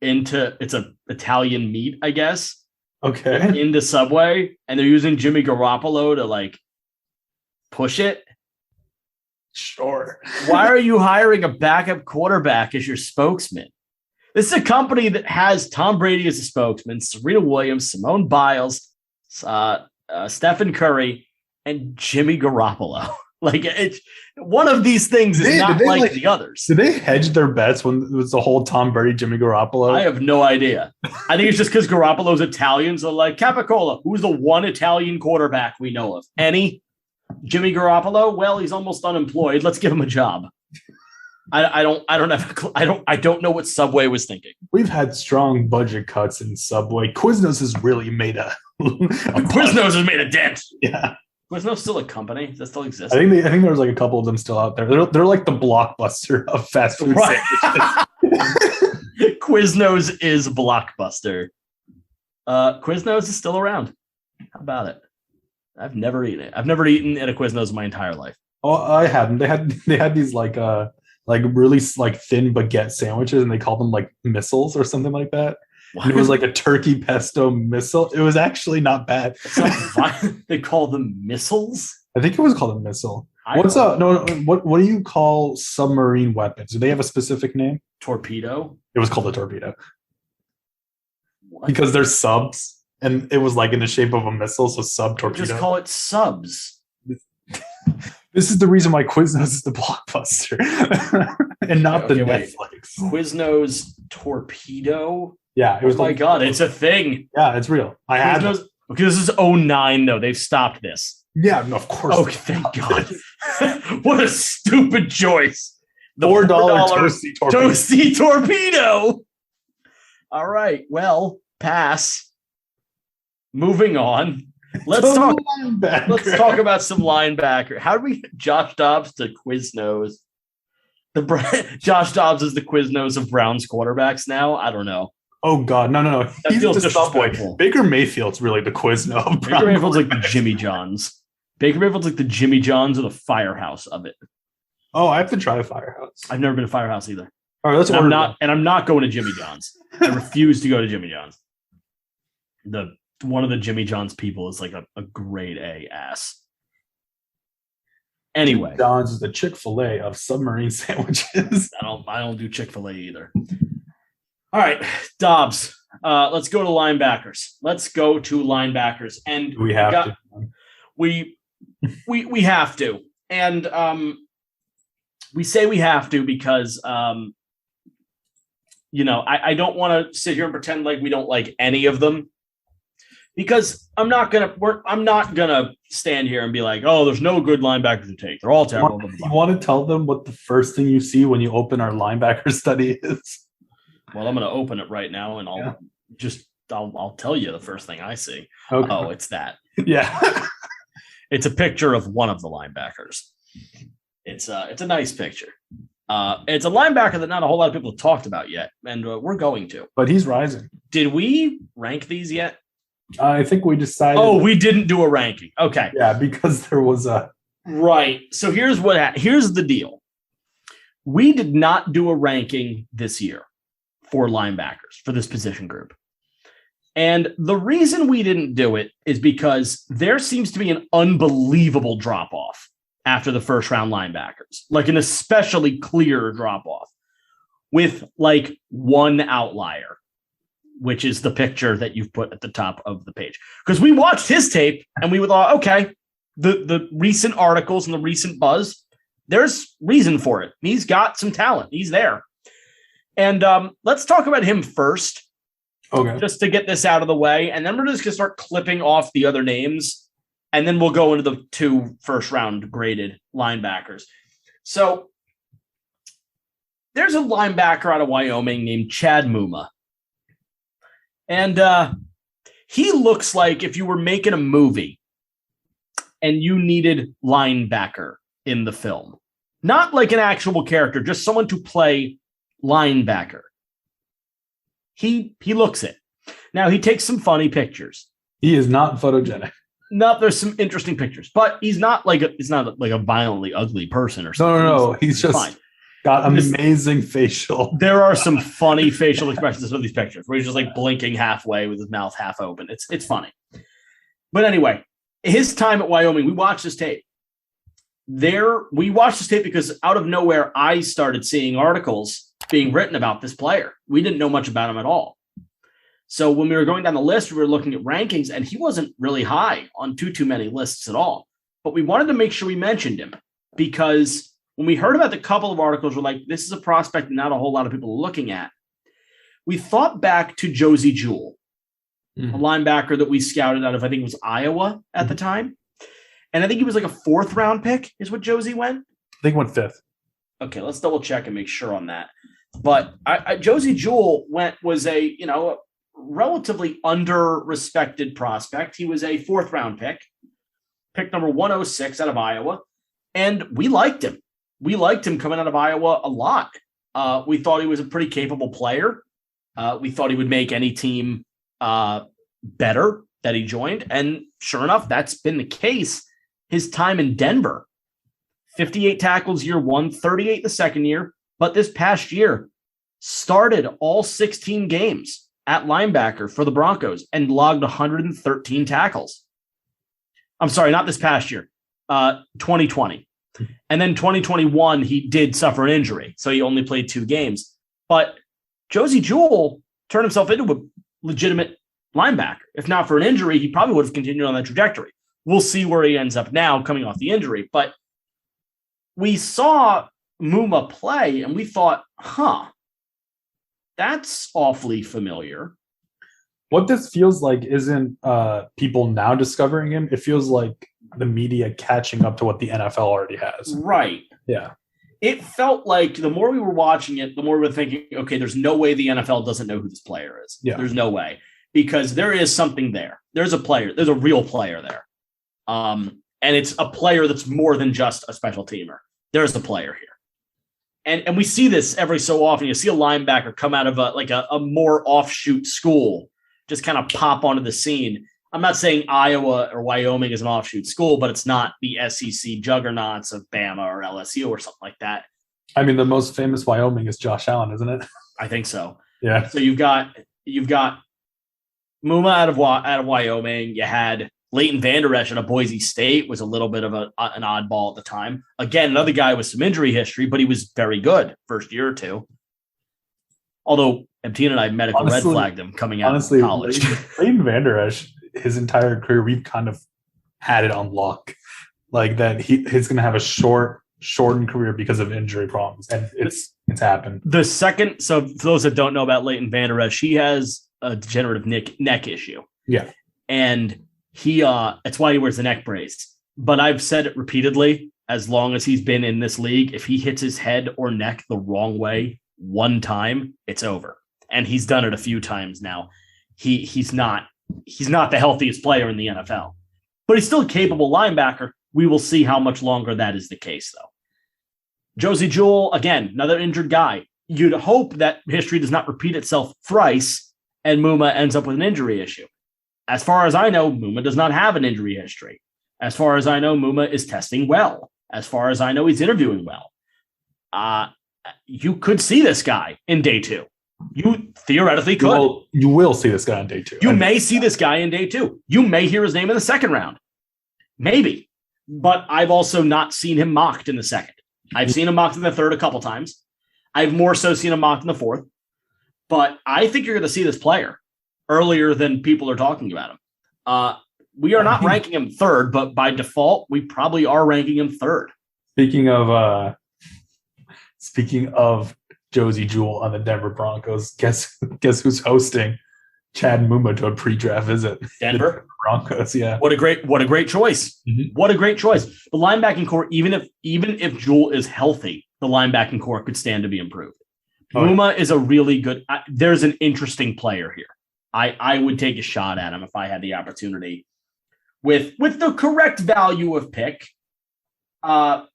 it's an Italian meat, I guess. Okay. Into Subway, and they're using Jimmy Garoppolo to like push it. Sure. Why are you hiring a backup quarterback as your spokesman? This is a company that has Tom Brady as a spokesman, Serena Williams, Simone Biles, Stephen Curry, and Jimmy Garoppolo. Like it's one of these things is not like the others. Did they hedge their bets when it was the whole Tom Brady, Jimmy Garoppolo? I have no idea. I think it's just because Garoppolo's Italian. So like Capicola, who's the one Italian quarterback we know of? Any? Jimmy Garoppolo? Well, he's almost unemployed. Let's give him a job. I don't know what Subway was thinking. We've had strong budget cuts in Subway. Quiznos has really made Quiznos has made a dent. Yeah. Quiznos still a company? Does that still exist? I think there's like a couple of them still out there. They're like the Blockbuster of fast food sandwiches. Quiznos is Blockbuster. Quiznos is still around. How about it? I've never eaten it. I've never eaten at a Quiznos in my entire life. Oh, I haven't. They had these like really like thin baguette sandwiches, and they called them like missiles or something like that. And it was like a turkey pesto missile. It was actually not bad. They call them missiles? I think it was called a missile. What do you call submarine weapons? Do they have a specific name? Torpedo? It was called a torpedo. What? Because they're subs, and it was like in the shape of a missile, so sub torpedo. Just call it subs. This This is the reason why Quiznos is the blockbuster and not the wait. Netflix. Quiznos Torpedo. Yeah, it was. Oh my god, it's a thing. Yeah, it's real. I had. Okay, this is 09 though. They've stopped this. Yeah, no, of course. Oh, thank God. What a stupid choice. The $4 toasty torpedo. All right. Well, pass. Moving on. Let's talk about some linebacker. How do we Josh Dobbs to Quiznos? Josh Dobbs is the Quiznos of Browns quarterbacks now. I don't know. Oh God, no. He's the Subway. Baker Mayfield's really the Quizno. Baker Mayfield's like the Jimmy Johns. Baker Mayfield's like the Jimmy Johns or the Firehouse of it. Oh, I have to try a Firehouse. I've never been to Firehouse either. All right, let's order. I'm not going to Jimmy John's. I refuse to go to Jimmy John's. One of the Jimmy John's people is like a grade A ass. Anyway, Jimmy John's is the Chick-fil-A of submarine sandwiches. I don't do Chick-fil-A either. All right, Dobbs. Let's go to linebackers. And we have to. We have to. And we say we have to because I don't want to sit here and pretend like we don't like any of them. Because I'm not gonna stand here and be like, oh, there's no good linebackers to take. They're all terrible. You want to tell them what the first thing you see when you open our linebacker study is? Well, I'm gonna open it right now, and I'll tell you the first thing I see. Okay. Oh, it's that. Yeah. It's a picture of one of the linebackers. It's a nice picture. It's a linebacker that not a whole lot of people have talked about yet, and we're going to. But he's rising. Did we rank these yet? I think we decided. Oh, we didn't do a ranking. Okay. Yeah, because there was a. Right. So here's the deal. We did not do a ranking this year for linebackers for this position group. And the reason we didn't do it is because there seems to be an unbelievable drop-off after the first round linebackers, like an especially clear drop-off with like one outlier, which is the picture that you've put at the top of the page. Because we watched his tape and we thought, okay, the recent articles and the recent buzz, there's reason for it. He's got some talent. He's there. And let's talk about him first. Okay. Just to get this out of the way. And then we're just going to start clipping off the other names. And then we'll go into the 2 first-round graded linebackers. So there's a linebacker out of Wyoming named Chad Muma. And he looks like if you were making a movie and you needed linebacker in the film. Not like an actual character, just someone to play linebacker. He looks it. Now, he takes some funny pictures. He is not photogenic. No, there's some interesting pictures, but he's not like a violently ugly person or something. No. He's just fine. Got amazing facial. There are some funny facial expressions in some of these pictures where he's just like blinking halfway with his mouth half open. It's funny. But anyway, his time at Wyoming, we watched this tape. We watched this tape because out of nowhere, I started seeing articles being written about this player. We didn't know much about him at all. So when we were going down the list, we were looking at rankings, and he wasn't really high on too many lists at all. But we wanted to make sure we mentioned him because when we heard about the couple of articles, we're like, this is a prospect not a whole lot of people are looking at. We thought back to Josie Jewell, a linebacker that we scouted out of, I think it was Iowa at the time. And I think he was like a 4th round pick is what Josie went. I think he went 5th. Okay, let's double check and make sure on that. But Josie Jewell was a relatively under-respected prospect. He was a 4th round pick number 106 out of Iowa. And we liked him. We liked him coming out of Iowa a lot. We thought he was a pretty capable player. We thought he would make any team better that he joined. And sure enough, that's been the case his time in Denver. 58 tackles year 1, 38 the second year. But this past year, started all 16 games at linebacker for the Broncos and logged 113 tackles. I'm sorry, not this past year, 2020. And then 2021, he did suffer an injury, so he only played 2 games. But Josie Jewell turned himself into a legitimate linebacker. If not for an injury, he probably would have continued on that trajectory. We'll see where he ends up now coming off the injury. But we saw Muma play and we thought, that's awfully familiar. What this feels like isn't people now discovering him. It feels like the media catching up to what the NFL already has. Right. Yeah. It felt like the more we were watching it, the more we were thinking, okay, there's no way the NFL doesn't know who this player is. Yeah. There's no way. Because there is something there. There's a player. There's a real player there. And it's a player that's more than just a special teamer. There's a player here. And we see this every so often. You see a linebacker come out of a more offshoot school, just kind of pop onto the scene. I'm not saying Iowa or Wyoming is an offshoot school, but it's not the SEC juggernauts of Bama or LSU or something like that. I mean, the most famous Wyoming is Josh Allen, isn't it? I think so. Yeah. So you've got Muma out of Wyoming. You had Leighton Vander Esch at Boise State, was a little bit of an oddball at the time. Again, another guy with some injury history, but he was very good first year or two. Although Epteen and I medical red flagged him coming out of college. Leighton Vander Esch, his entire career, we've kind of had it on lock, like that he's going to have a shortened career because of injury problems, and it's happened. So for those that don't know about Leighton Vander Esch, he has a degenerative neck issue. Yeah, and he that's why he wears the neck brace. But I've said it repeatedly, as long as he's been in this league, if he hits his head or neck the wrong way one time, it's over. And he's done it a few times now. He's not the healthiest player in the NFL, but he's still a capable linebacker. We will see how much longer that is the case, though. Josey Jewell, again, another injured guy. You'd hope that history does not repeat itself thrice and Muma ends up with an injury issue. As far as I know, Muma does not have an injury history. As far as I know, Muma is testing well. As far as I know, he's interviewing well. You could see this guy in day 2. You theoretically could. You will see this guy on day 2. You may see this guy in day 2. You may hear his name in the second round. Maybe. But I've also not seen him mocked in the second. I've seen him mocked in the third a couple times. I've more so seen him mocked in the fourth. But I think you're going to see this player earlier than people are talking about him. We are not ranking him third, but by default, we probably are ranking him third. Speaking of Josey Jewell on the Denver Broncos, guess who's hosting Chad Muma to a pre-draft visit? Denver Broncos. Yeah. What a great choice. Mm-hmm. What a great choice. The linebacking core, even if Jewell is healthy, the linebacking core could stand to be improved. Muma is a really good. There's an interesting player here. I would take a shot at him if I had the opportunity. With the correct value of pick, it's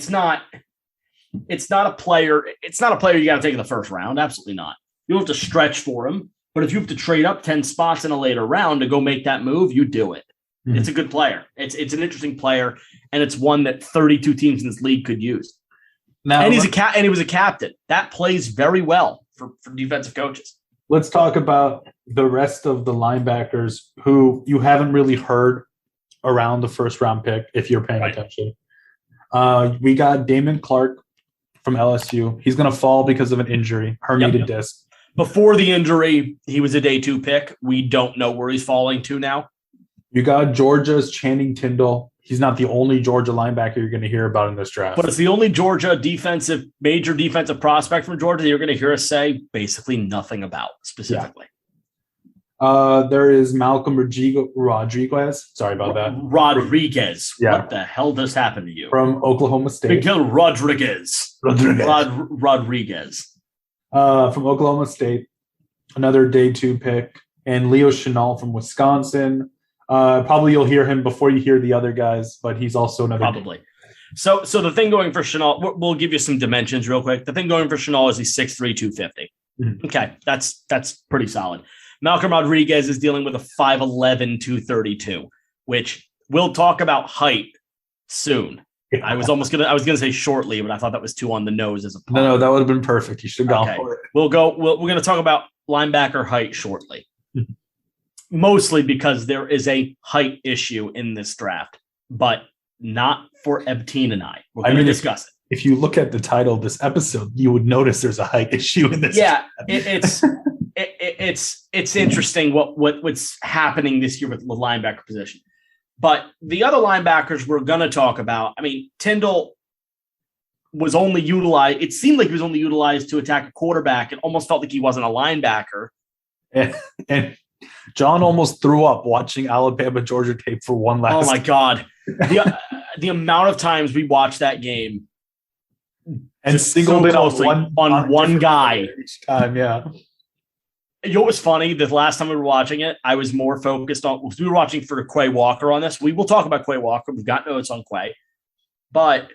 not a player. It's not a player you got to take in the first round. Absolutely not. You have to stretch for him. But if you have to trade up 10 spots in a later round to go make that move, you do it. Mm-hmm. It's a good player. It's an interesting player, and it's one that 32 teams in this league could use. Now, and he was a captain. That plays very well for defensive coaches. Let's talk about the rest of the linebackers who you haven't really heard around the first round pick, if you're paying attention. We got Damon Clark from LSU. He's going to fall because of an injury, herniated disc. Before the injury, he was a day 2 pick. We don't know where he's falling to now. You got Georgia's Channing Tindall. He's not the only Georgia linebacker you're going to hear about in this draft. But it's the only major defensive prospect from Georgia that you're going to hear us say basically nothing about specifically. Yeah. There is Malcolm Rodriguez. Sorry about that. Rodriguez. Yeah. What the hell just happened to you? From Oklahoma State. Miguel Rodriguez. Rodriguez. From Oklahoma State. Another day 2 pick. And Leo Chenal from Wisconsin. Probably you'll hear him before you hear the other guys, but he's also another. Probably. So the thing going for Chenal, we'll give you some dimensions real quick. The thing going for Chenal is he's 6'3", 250. Mm-hmm. Okay, that's pretty solid. Malcolm Rodriguez is dealing with a 5'11", 232, which we'll talk about height soon. Yeah. I was gonna say shortly, but I thought that was too on the nose as a pun. No, that would have been perfect. You should have gone for it. We're gonna talk about linebacker height shortly. Mm-hmm. Mostly because there is a height issue in this draft, but not for Epteen and I. We're going to discuss it. If you look at the title of this episode, you would notice there's a height issue in this. Yeah, it's interesting what's happening this year with the linebacker position. But the other linebackers we're going to talk about, I mean, Tyndall was only utilized. It seemed like he was only utilized to attack a quarterback. It almost felt like he wasn't a linebacker. And John almost threw up watching Alabama Georgia tape for one last. Oh my God. The amount of times we watched that game and singled in on one guy each time. Yeah. You know what was funny? The last time we were watching it, I was more focused on, we were watching for Quay Walker on this. We will talk about Quay Walker. We've got notes on Quay, but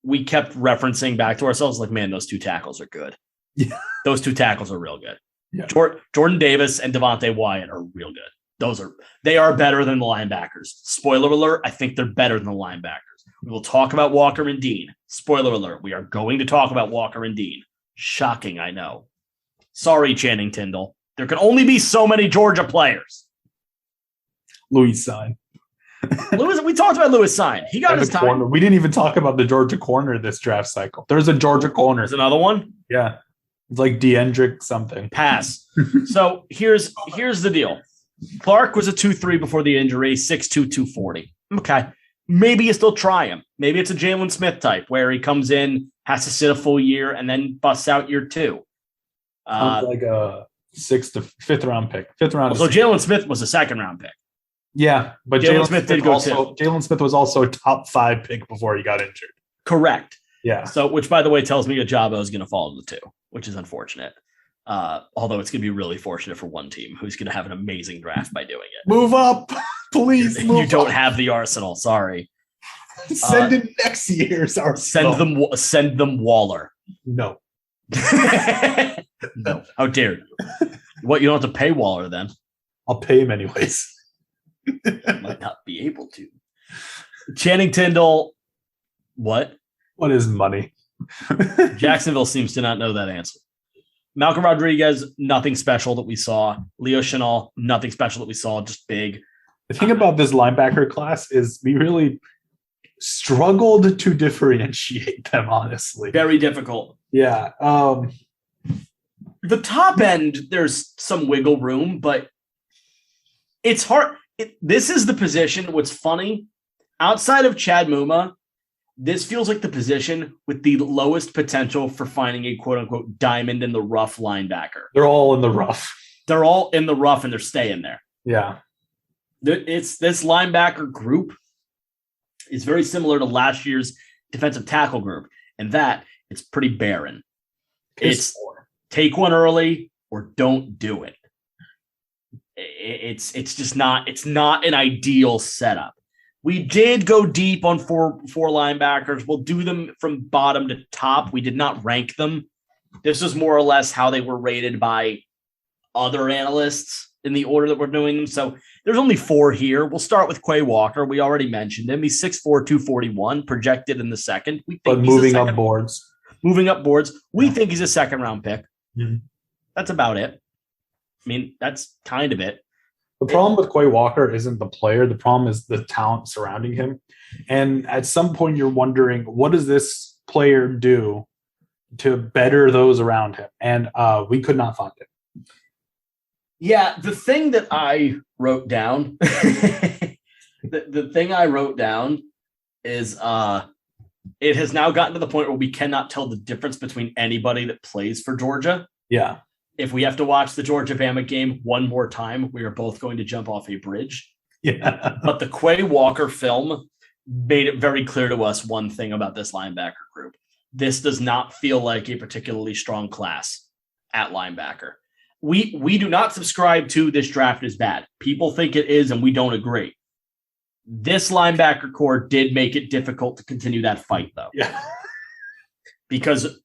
we kept referencing back to ourselves like, man, those two tackles are good. Yeah. Those two tackles are real good. Yeah. Jordan Davis and Devontae Wyatt are real good. They are better than the linebackers. Spoiler alert, I think they're better than the linebackers. We will talk about Walker and Dean. Spoiler alert, we are going to talk about Walker and Dean. Shocking, I know. Sorry, Channing Tindall. There can only be so many Georgia players. Louis Sign. We talked about Louis Sign. He got his time. Corner. We didn't even talk about the Georgia corner this draft cycle. There's a Georgia corner. There's another one? Yeah. It's like DeAndrick something. Pass. So here's the deal. Clark was a 2-3 before the injury, 6'2", 240. Okay. Maybe you still try him. Maybe it's a Jalen Smith type where he comes in, has to sit a full year, and then busts out year two. Like a 6th to 5th round pick. 5th round. So Jalen Smith was a 2nd round pick. Yeah, but Jalen Smith did go too. Jalen Smith was also a top 5 pick before he got injured. Correct. Yeah. So, which by the way tells me Ajabo is going to fall to the 2, which is unfortunate. Although it's going to be really fortunate for one team who's going to have an amazing draft by doing it. Move up, please. You don't have the arsenal. Sorry. Send in next year's arsenal. Send them Waller. No. No. How dare you? What, you don't have to pay Waller then? I'll pay him anyways. Might not be able to. Channing Tindall. What? What is money? Jacksonville seems to not know that answer. Malcolm Rodriguez, nothing special that we saw. Leo Chenal, nothing special that we saw, just big. The thing about this linebacker class is we really struggled to differentiate them, honestly. Very difficult. Yeah. The top end, there's some wiggle room, but it's hard. This is the position. What's funny, outside of Chad Muma, this feels like the position with the lowest potential for finding a quote-unquote diamond in the rough linebacker. They're all in the rough. They're all in the rough, and they're staying there. Yeah. It's this linebacker group is very similar to last year's defensive tackle group, and that it's pretty barren. It's take one early or don't do it. It's just not. It's not an ideal setup. We did go deep on four linebackers. We'll do them from bottom to top. We did not rank them. This is more or less how they were rated by other analysts in the order that we're doing them. So there's only 4 here. We'll start with Quay Walker. We already mentioned him. He's 6'4", 241, projected in the second. We think moving up boards. Moving up boards. We think he's a 2nd round pick. Mm-hmm. That's about it. I mean, that's kind of it. The problem with Quay Walker isn't the player. The problem is the talent surrounding him. And at some point you're wondering, what does this player do to better those around him? And we could not find it. Yeah, the thing that I wrote down, the thing I wrote down is it has now gotten to the point where we cannot tell the difference between anybody that plays for Georgia. Yeah. If we have to watch the Georgia-Bama game one more time, we are both going to jump off a bridge. Yeah. But the Quay Walker film made it very clear to us one thing about this linebacker group. This does not feel like a particularly strong class at linebacker. We do not subscribe to this draft is bad. People think it is, and we don't agree. This linebacker core did make it difficult to continue that fight, though. Yeah. Because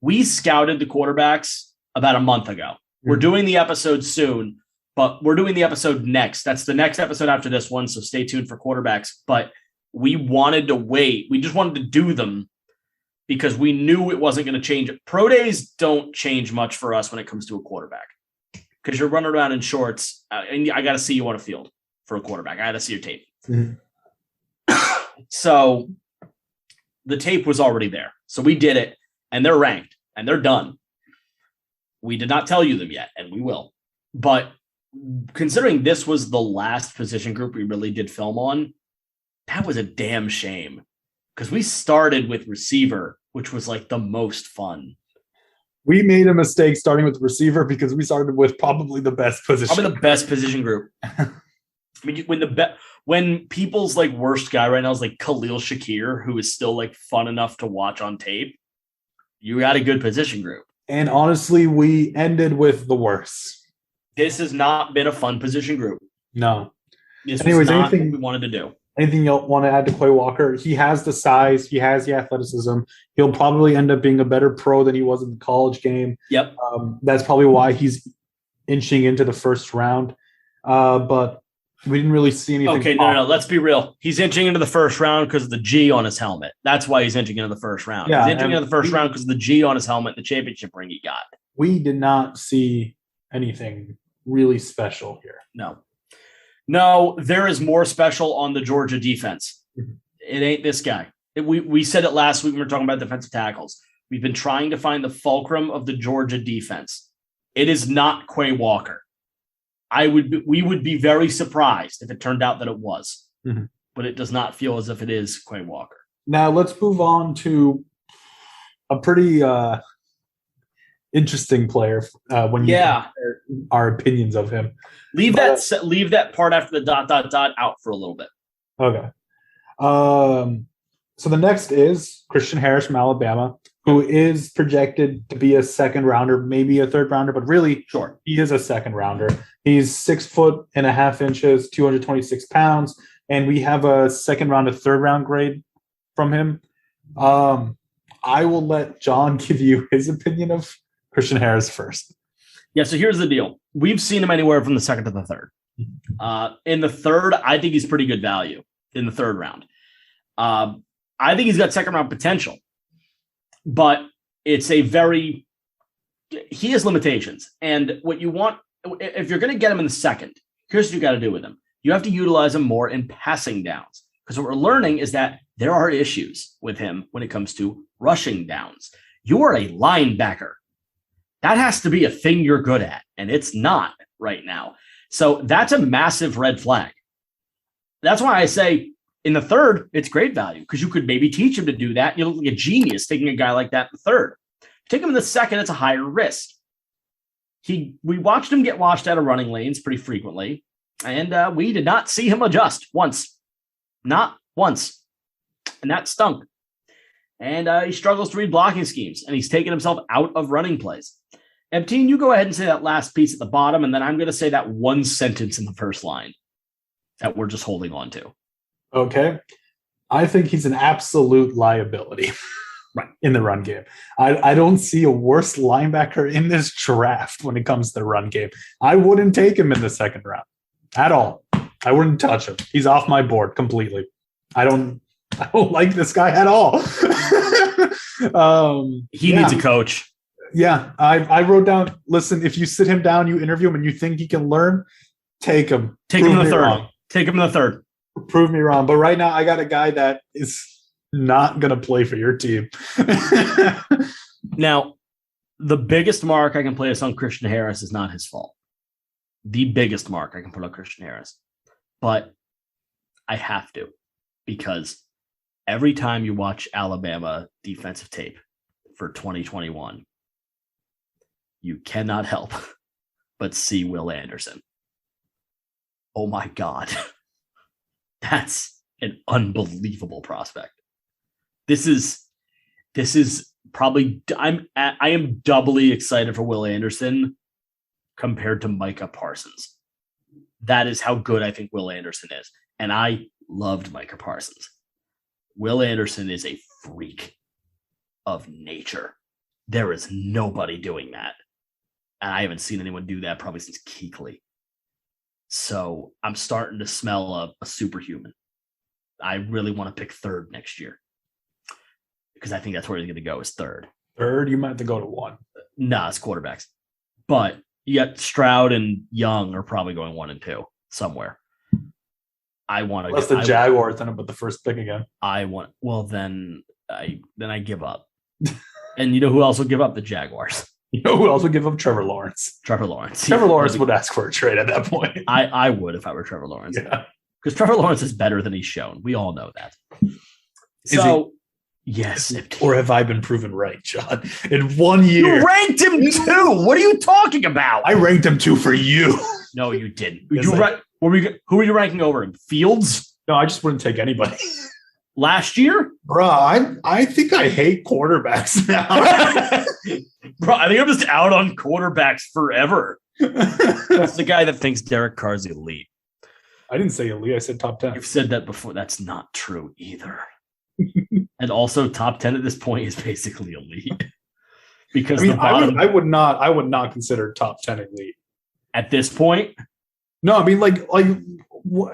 we scouted the quarterbacks about a month ago. We're doing the episode soon, but we're doing the episode next. That's the next episode after this one, so stay tuned for quarterbacks. But we wanted to wait. We just wanted to do them because we knew it wasn't going to change. Pro days don't change much for us when it comes to a quarterback because you're running around in shorts, and I got to see you on a field for a quarterback. I got to see your tape. Mm-hmm. So the tape was already there. So we did it. And they're ranked, and they're done. We did not tell you them yet, and we will. But considering this was the last position group we really did film on, that was a damn shame because we started with receiver, which was like the most fun. We made a mistake starting with receiver because we started with probably the best position. Probably the best position group. I mean, when people's like worst guy right now is like Khalil Shakir, who is still like fun enough to watch on tape, you got a good position group. And honestly, we ended with the worst. This has not been a fun position group. No. This was not what we wanted to do. Anything you want to add to Quay Walker? He has the size. He has the athleticism. He'll probably end up being a better pro than he was in the college game. Yep. That's probably why he's inching into the first round. But we didn't really see anything. Okay, no. Let's be real. He's inching into the first round because of the G on his helmet. That's why he's inching into the first round. Yeah, he's inching into the first round because of the G on his helmet, the championship ring he got. We did not see anything really special here. No, there is more special on the Georgia defense. Mm-hmm. It ain't this guy. We said it last week when we were talking about defensive tackles. We've been trying to find the fulcrum of the Georgia defense. It is not Quay Walker. We would be very surprised if it turned out that it was, but it does not feel as if it is Quay Walker. Now let's move on to a pretty interesting player when you compare our opinions of him. Leave that part after the ... out for a little bit. Okay. So the next is Christian Harris from Alabama, who is projected to be a second rounder, maybe a third rounder, but really he is a second rounder. He's 6'1.5" 226 pounds, and we have a second round to third round grade from him. I will let John give you his opinion of Christian Harris first. Yeah, so here's the deal. We've seen him anywhere from the second to the third. In the third, I think he's pretty good value in the third round. I think he's got second round potential, but it's he has limitations. And what you want, if you're going to get him in the second, here's what you got to do with him. You have to utilize him more in passing downs, because what we're learning is that there are issues with him when it comes to rushing downs. You are a linebacker. That has to be a thing you're good at, and it's not right now. So that's a massive red flag. That's why I say in the third, it's great value, because you could maybe teach him to do that. You look like a genius taking a guy like that in the third. Take him in the second, it's a higher risk. We watched him get washed out of running lanes pretty frequently, and we did not see him adjust once. Not once. And that stunk. And he struggles to read blocking schemes, and he's taken himself out of running plays. Ebtine, you go ahead and say that last piece at the bottom, and then I'm going to say that one sentence in the first line that we're just holding on to. Okay. I think he's an absolute liability in the run game. I don't see a worse linebacker in this draft when it comes to the run game. I wouldn't take him in the second round at all. I wouldn't touch him. He's off my board completely. I don't like this guy at all. He needs a coach. Yeah, I wrote down, listen, if you sit him down, you interview him, and you think he can learn, take him. Take him in the third. Take him in the third. Prove me wrong. But right now, I got a guy that is not going to play for your team. Now, the biggest mark I can place on Christian Harris is not his fault. The biggest mark I can put on Christian Harris. But I have to, because every time you watch Alabama defensive tape for 2021, you cannot help but see Will Anderson. Oh my God. That's an unbelievable prospect. This is probably, I am doubly excited for Will Anderson compared to Micah Parsons. That is how good I think Will Anderson is. And I loved Micah Parsons. Will Anderson is a freak of nature. There is nobody doing that. And I haven't seen anyone do that probably since Kuechly. So I'm starting to smell a superhuman. I really want to pick third next year, because I think that's where he's going to go, is third. Third, you might have to go to one. Nah, it's quarterbacks. But you got Stroud and Young are probably going 1 and 2 somewhere. I want to. Unless the Jaguars end up with the first pick again. Then I give up. And you know who else will give up? The Jaguars. You know who else would give up? Trevor Lawrence. Trevor Lawrence. Trevor Lawrence would ask for a trade at that point. I would if I were Trevor Lawrence. Yeah. Because Trevor Lawrence is better than he's shown. We all know that. Yes. Or have I been proven right, John? In 1 year. You ranked him 2. What are you talking about? I ranked him 2 for you. No, you didn't. Yes, Who were you ranking over him? Fields? No, I just wouldn't take anybody. Last year? Bruh, I think I hate quarterbacks now. Bro, I think I'm just out on quarterbacks forever. That's the guy that thinks Derek Carr's elite. I didn't say elite. I said top 10. You've said that before. That's not true either. And also, top 10 at this point is basically elite. Because I would not consider top 10 elite at this point. No, I mean like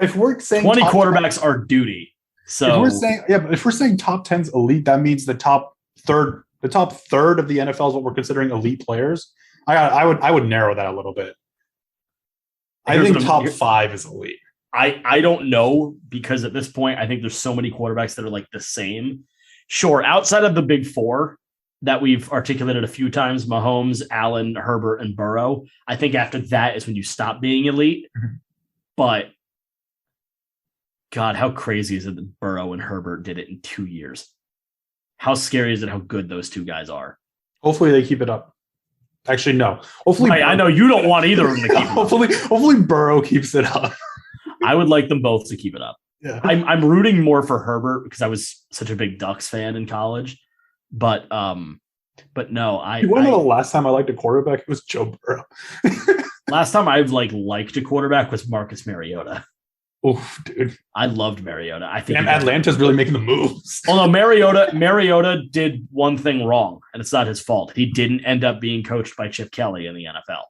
if we're saying 20 quarterbacks are duty. So if we're saying top 10's elite, that means the top third of the NFL is what we're considering elite players. I would narrow that a little bit. I think top 5 is elite. I don't know, because at this point, I think there's so many quarterbacks that are like the same. Sure, outside of the big 4 that we've articulated a few times, Mahomes, Allen, Herbert, and Burrow, I think after that is when you stop being elite. Mm-hmm. But God, how crazy is it that Burrow and Herbert did it in 2 years? How scary is it how good those 2 guys are? Hopefully they keep it up. Actually, no. Hopefully, I know you don't want either of them to keep it up. Hopefully Burrow keeps it up. I would like them both to keep it up. Yeah. I'm rooting more for Herbert because I was such a big Ducks fan in college. But no, You want to know the last time I liked a quarterback? It was Joe Burrow. Last time I've liked a quarterback was Marcus Mariota. Oof, dude. I loved Mariota. I think Atlanta's really making the moves. Although Mariota did one thing wrong, and it's not his fault. He didn't end up being coached by Chip Kelly in the NFL.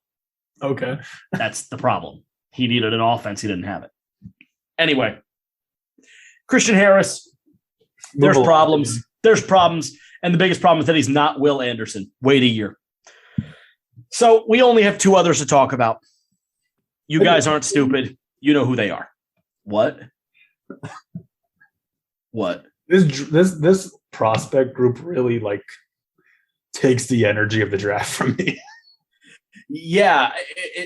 Okay. That's the problem. He needed an offense. He didn't have it. Anyway, Christian Harris, there's problems. There's problems. And the biggest problem is that he's not Will Anderson. Wait a year. So we only have 2 others to talk about. You guys aren't stupid. You know who they are. What? This prospect group really takes the energy of the draft from me. Yeah,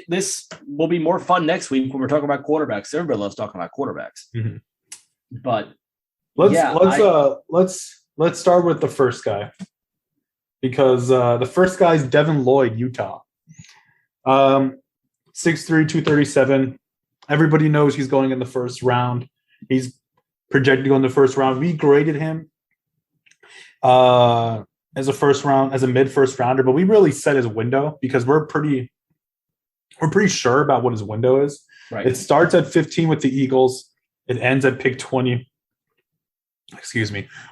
this will be more fun next week when we're talking about quarterbacks. Everybody loves talking about quarterbacks. Mm-hmm. But let's start with the first guy, because the first guy is Devin Lloyd, Utah. 6'3", 237. Everybody knows he's going in the first round. He's projected to go in the first round. We graded him as a mid-first rounder, but we really set his window because we're pretty sure about what his window is. Right. It starts at 15 with the Eagles. It ends at pick 20.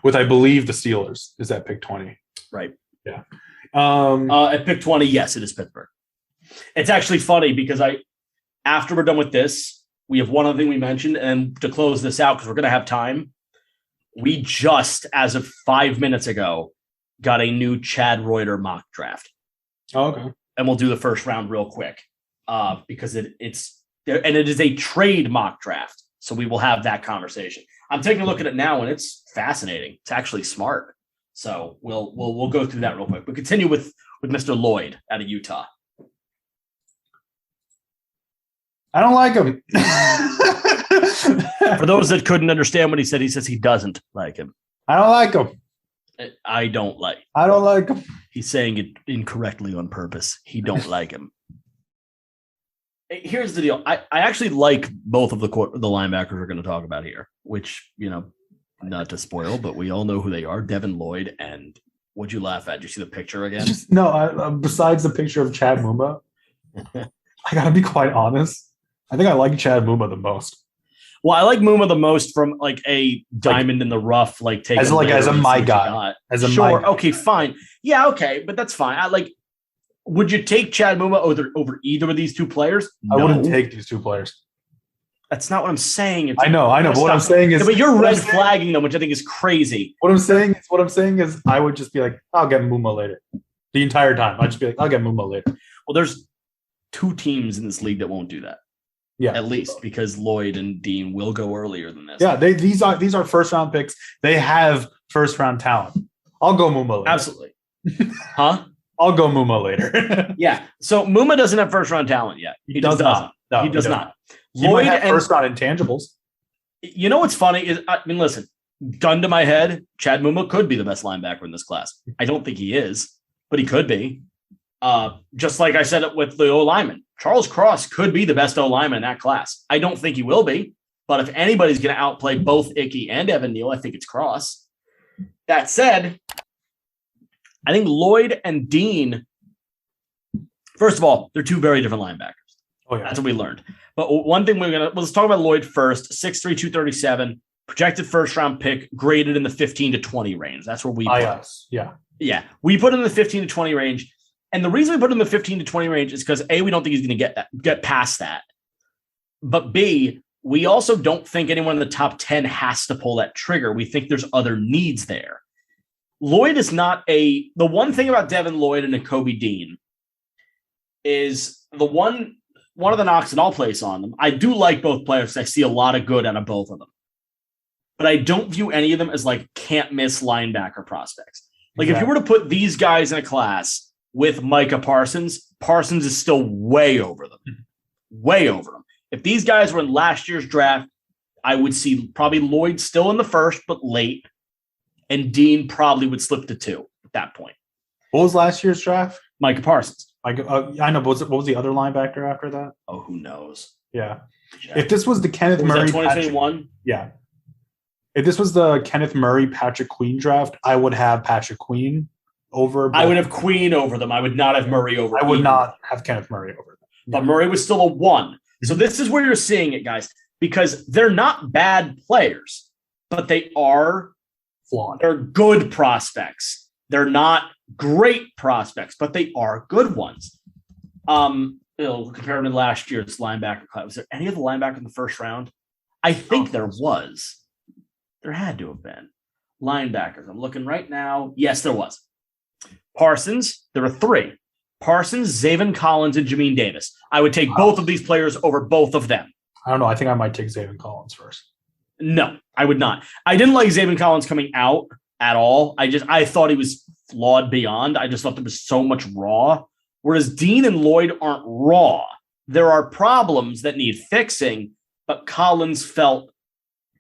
With, I believe, the Steelers is at pick 20. Right. Yeah. At pick 20, yes, it is Pittsburgh. It's actually funny because after we're done with this, we have one other thing we mentioned, and to close this out, because we're going to have time, we just, as of 5 minutes ago, got a new Chad Reuter mock draft. Oh, okay. And we'll do the first round real quick because it's there, and it is a trade mock draft. So we will have that conversation. I'm taking a look at it now, and it's fascinating. It's actually smart. So we'll go through that real quick. But continue with Mr. Lloyd out of Utah. I don't like him. For those that couldn't understand what he says he doesn't like him. I don't like him. I don't like him. He's saying it incorrectly on purpose. He don't like him. Here's the deal. I actually like both of the linebackers we're going to talk about here, which, not to spoil, but we all know who they are. Devin Lloyd and what'd you laugh at? Did you see the picture again? Besides the picture of Chad Muma, I got to be quite honest. I think I like Chad Muma the most. Well, I like Muma the most from a diamond in the rough, taking as a my guy. Sure, okay, fine. Yeah, okay, but that's fine. Would you take Chad Muma over either of these 2 players? No. I wouldn't take these 2 players. That's not what I'm saying. I know. But what I'm saying is, but you're red flagging them, which I think is crazy. What I'm saying is, I would just be like, I'll get Muma later. The entire time, I'd just be like, I'll get Muma later. Well, there's 2 teams in this league that won't do that. Yeah, at least because Lloyd and Dean will go earlier than this. Yeah, these are first round picks. They have first round talent. I'll go Muma later. Absolutely. Huh? I'll go Muma later. Yeah. So Muma doesn't have first round talent yet. He does not. No, he does not. He might have first round intangibles. You know what's funny is, I mean, listen, gun to my head, Chad Muma could be the best linebacker in this class. I don't think he is, but he could be. Just like I said it with the O-lineman, Charles Cross could be the best O-lineman in that class. I don't think he will be, but if anybody's going to outplay both Ickey and Evan Neal, I think it's Cross. That said, I think Lloyd and Dean, first of all, they're two very different linebackers. Oh, yeah. That's what we learned. But one thing let's talk about Lloyd first. 6'3", 237, projected first round pick, graded in the 15 to 20 range. That's where we put him. Yeah. Yeah. We put him in the 15 to 20 range. And the reason we put him in the 15 to 20 range is because A, we don't think he's going to get past that. But B, we also don't think anyone in the top 10 has to pull that trigger. We think there's other needs there. Lloyd is not the one thing about Devin Lloyd and Nakobe Dean is one of the knocks that I'll place on them. I do like both players. I see a lot of good out of both of them. But I don't view any of them as like can't miss linebacker prospects. Like if you were to put these guys in a class with Micah Parsons is still way over them. Way over them. If these guys were in last year's draft, I would see probably Lloyd still in the first, but late. And Dean probably would slip to 2 at that point. What was last year's draft? Micah Parsons. I know, but what was the other linebacker after that? Oh, who knows? Yeah. If this was the Kenneth Murray 2021? Yeah. If this was the Kenneth Murray, Patrick Queen draft, I would have Patrick Queen over. I would have Queen over them. I would not have Murray over them. I would not have Kenneth Murray over them. But Murray was still a 1. So this is where you're seeing it, guys, because they're not bad players, but they are flawed. They're good prospects. They're not great prospects, but they are good ones. Compared to last year's linebacker class, was there any of the linebacker in the first round? I think there was. There had to have been. Linebackers. I'm looking right now. Yes, there was. Parsons, there were 3. Parsons, Zaven Collins, and Jamin Davis. I would take both of these players over both of them. I don't know. I think I might take Zaven Collins first. No, I would not. I didn't like Zaven Collins coming out at all. I thought he was flawed beyond. I just thought there was so much raw. Whereas Dean and Lloyd aren't raw. There are problems that need fixing, but Collins felt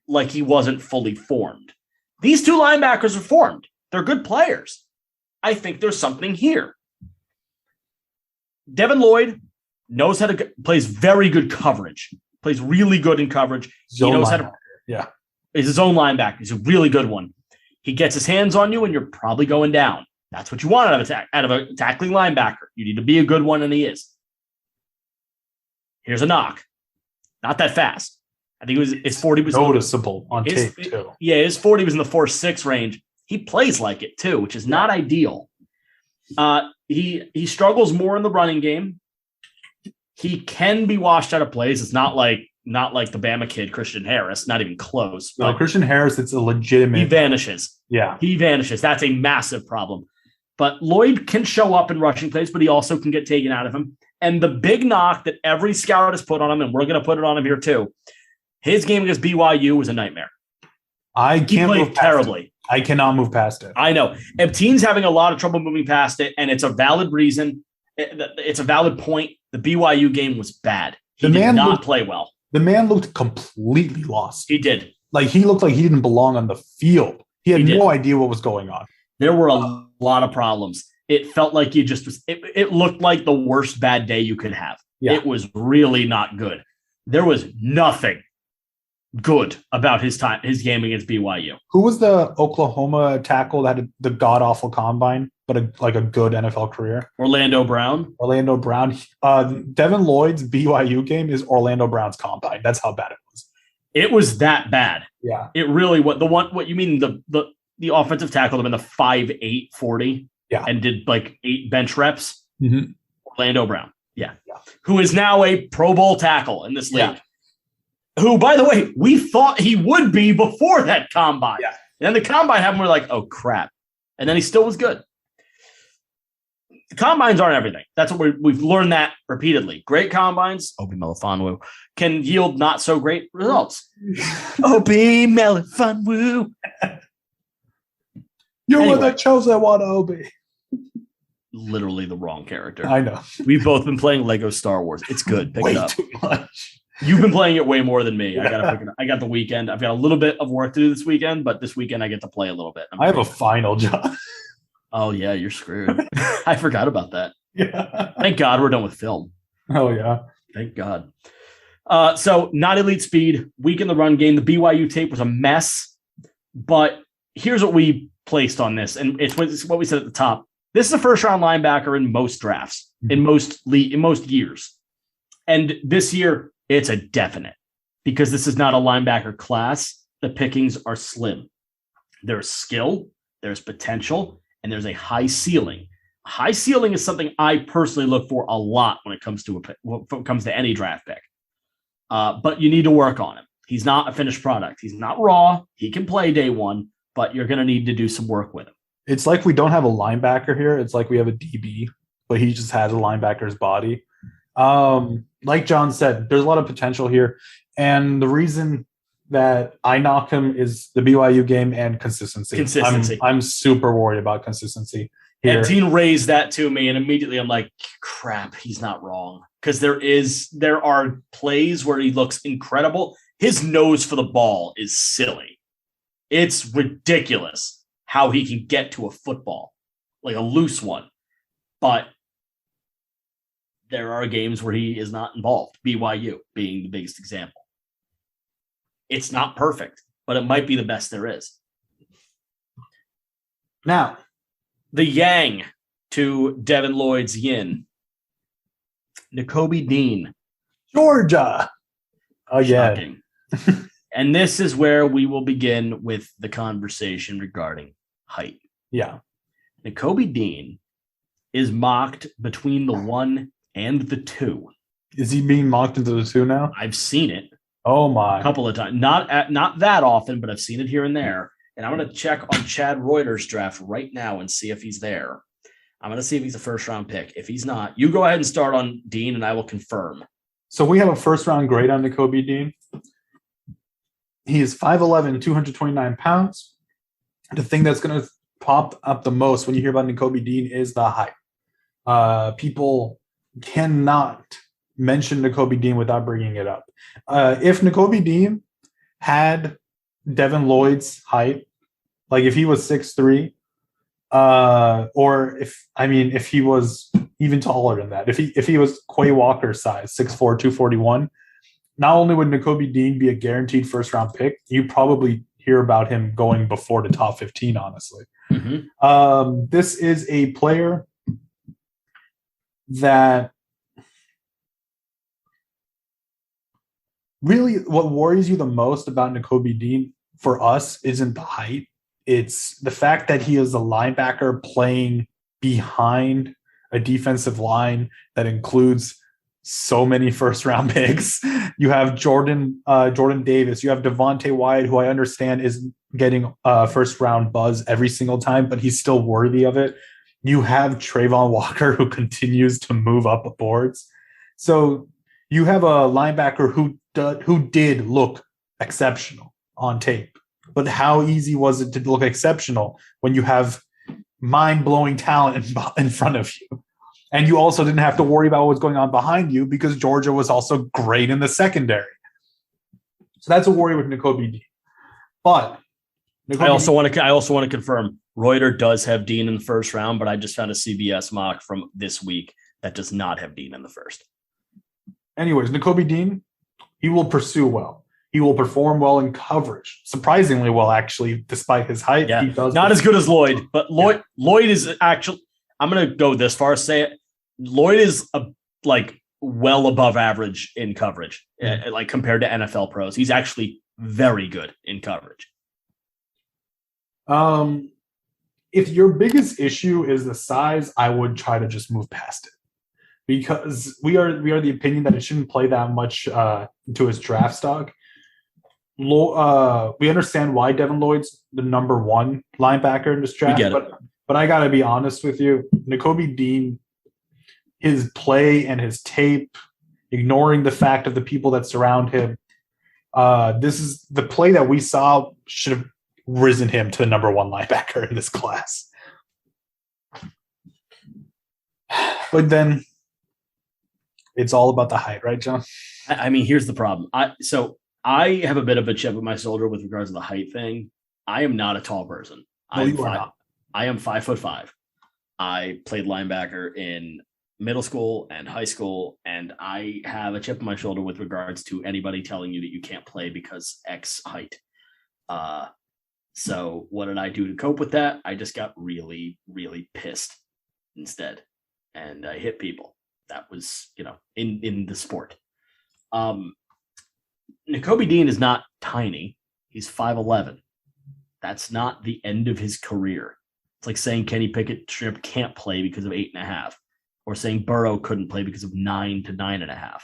like he wasn't fully formed. These 2 linebackers are formed. They're good players. I think there's something here. Devin Lloyd knows how to plays very good coverage. Plays really good in coverage. He knows how to. Yeah, he's his own linebacker. He's a really good one. He gets his hands on you, and you're probably going down. That's what you want out of a tackling linebacker. You need to be a good one, and he is. Here's a knock. Not that fast. I think his 40 was noticeable on tape too. Yeah, his 40 was in the 4.6 range. He plays like it too, which is not ideal. He struggles more in the running game. He can be washed out of plays. It's not like the Bama kid, Christian Harris, not even close. No, Christian Harris, it's a legitimate. He vanishes. Yeah. He vanishes. That's a massive problem. But Lloyd can show up in rushing plays, but he also can get taken out of him. And the big knock that every scout has put on him, and we're going to put it on him here too, his game against BYU was a nightmare. I can't move terribly. I cannot move past it. I know. Ebteen's having a lot of trouble moving past it, and it's a valid reason. It's a valid point. The BYU game was bad. He did not play well. The man looked completely lost. He did. Like, he looked like he didn't belong on the field. He had no idea what was going on. There were a lot of problems. It felt like you just was. It looked like the worst bad day you could have. Yeah. It was really not good. There was nothing good about his game against BYU. Who was the Oklahoma tackle that had the god awful combine, but a good NFL career? Orlando Brown. Devin Lloyd's BYU game is Orlando Brown's combine. That's how bad it was. It was that bad. Yeah. It really was. What you mean the offensive tackle in the 5'8", 40. Yeah. And did like 8 bench reps. Mm-hmm. Orlando Brown. Yeah. Who is now a Pro Bowl tackle in this league. Yeah. Who, by the way, we thought he would be before that combine. Yeah. And then the combine happened. We're like, oh, crap. And then he still was good. The combines aren't everything. That's what we've learned that repeatedly. Great combines, Obi Melifonwu, can yield not so great results. Obi Melifonwu. You were the chosen one, Obi. literally the wrong character. I know. We've both been playing Lego Star Wars. It's good. Pick Way it up. too much. You've been playing it way more than me. Yeah. I gotta pick it up. I got the weekend. I've got a little bit of work to do this weekend, but this weekend I get to play a little bit. I have a final job. Oh yeah, you're screwed. I forgot about that. Yeah. Thank God we're done with film. Oh yeah. Thank God. So not elite speed, weak in the run game. The BYU tape was a mess, but here's what we placed on this, and it's what we said at the top. This is a first-round linebacker in most drafts, in most years, and this year it's a definite because this is not a linebacker class. The pickings are slim. There's skill, there's potential, and there's a high ceiling. High ceiling is something I personally look for a lot when it comes to any draft pick. But you need to work on him. He's not a finished product. He's not raw. He can play day one, but you're going to need to do some work with him. It's like we don't have a linebacker here. It's like we have a DB, but he just has a linebacker's body. Like John said, there's a lot of potential here. And the reason that I knock him is the BYU game and consistency. I'm super worried about consistency here. And Dean raised that to me, and immediately I'm like, crap, he's not wrong. Because there are plays where he looks incredible. His nose for the ball is silly. It's ridiculous how he can get to a football, like a loose one. But there are games where he is not involved, BYU being the biggest example. It's not perfect, but it might be the best there is. Now, the yang to Devin Lloyd's yin. Nakobe Dean. Georgia. Oh, yeah. And this is where we will begin with the conversation regarding height. Yeah. Nakobe Dean is mocked between the 1 and the 2. Is he being mocked into the 2 now? I've seen it. Oh, my. A couple of times. Not that often, but I've seen it here and there. And I'm going to check on Chad Reuter's draft right now and see if he's there. I'm going to see if he's a first-round pick. If he's not, you go ahead and start on Dean, and I will confirm. So we have a first-round grade on Nakobe Dean. He is 5'11", 229 pounds. The thing that's going to pop up the most when you hear about Nakobe Dean is the height. People cannot mention Nakobe Dean without bringing it up. If Nakobe Dean had Devin Lloyd's height, like if he was 6'3", or if he was even taller than that, if he was Quay Walker's size, 6'4", 241, not only would Nakobe Dean be a guaranteed first-round pick, you probably hear about him going before the top 15, honestly. Mm-hmm. This is a player that really what worries you the most about Nakobe Dean for us isn't the height. It's the fact that he is a linebacker playing behind a defensive line that includes so many first-round picks. You have Jordan Davis. You have Devontae Wyatt, who I understand is getting first-round buzz every single time, but he's still worthy of it. You have Trayvon Walker, who continues to move up boards. So you have a linebacker who did look exceptional on tape. But how easy was it to look exceptional when you have mind-blowing talent in front of you? And you also didn't have to worry about what's going on behind you because Georgia was also great in the secondary. So that's a worry with Nakobe Dean. But I also want to confirm Reuter does have Dean in the first round, but I just found a CBS mock from this week that does not have Dean in the first. Anyways, Nakobe Dean, he will pursue well. He will perform well in coverage. Surprisingly well, actually, despite his height. Yeah. He does not as good as Lloyd, but Lloyd is actually, I'm going to go this far as say it. Lloyd is well above average in coverage, like compared to NFL pros. He's actually very good in coverage. If your biggest issue is the size, I would try to just move past it because we are the opinion that it shouldn't play that much into his draft stock. We understand why Devin Lloyd's the number 1 linebacker in this draft, but I got to be honest with you, Nakobe Dean, his play and his tape, ignoring the fact of the people that surround him, this is the play that we saw should have risen him to the number 1 linebacker in this class. But then it's all about the height, right, John? I mean, here's the problem. I have a bit of a chip on my shoulder with regards to the height thing. I am not a tall person. No, you are not. I am 5'5". I played linebacker in middle school and high school, and I have a chip on my shoulder with regards to anybody telling you that you can't play because X height. So what did I do to cope with that? I just got really, really pissed instead, and I hit people. That was, in the sport. Nakobe Dean is not tiny. He's 5'11". That's not the end of his career. It's like saying Kenny Pickett can't play because of 8.5, or saying Burrow couldn't play because of 9 to 9.5.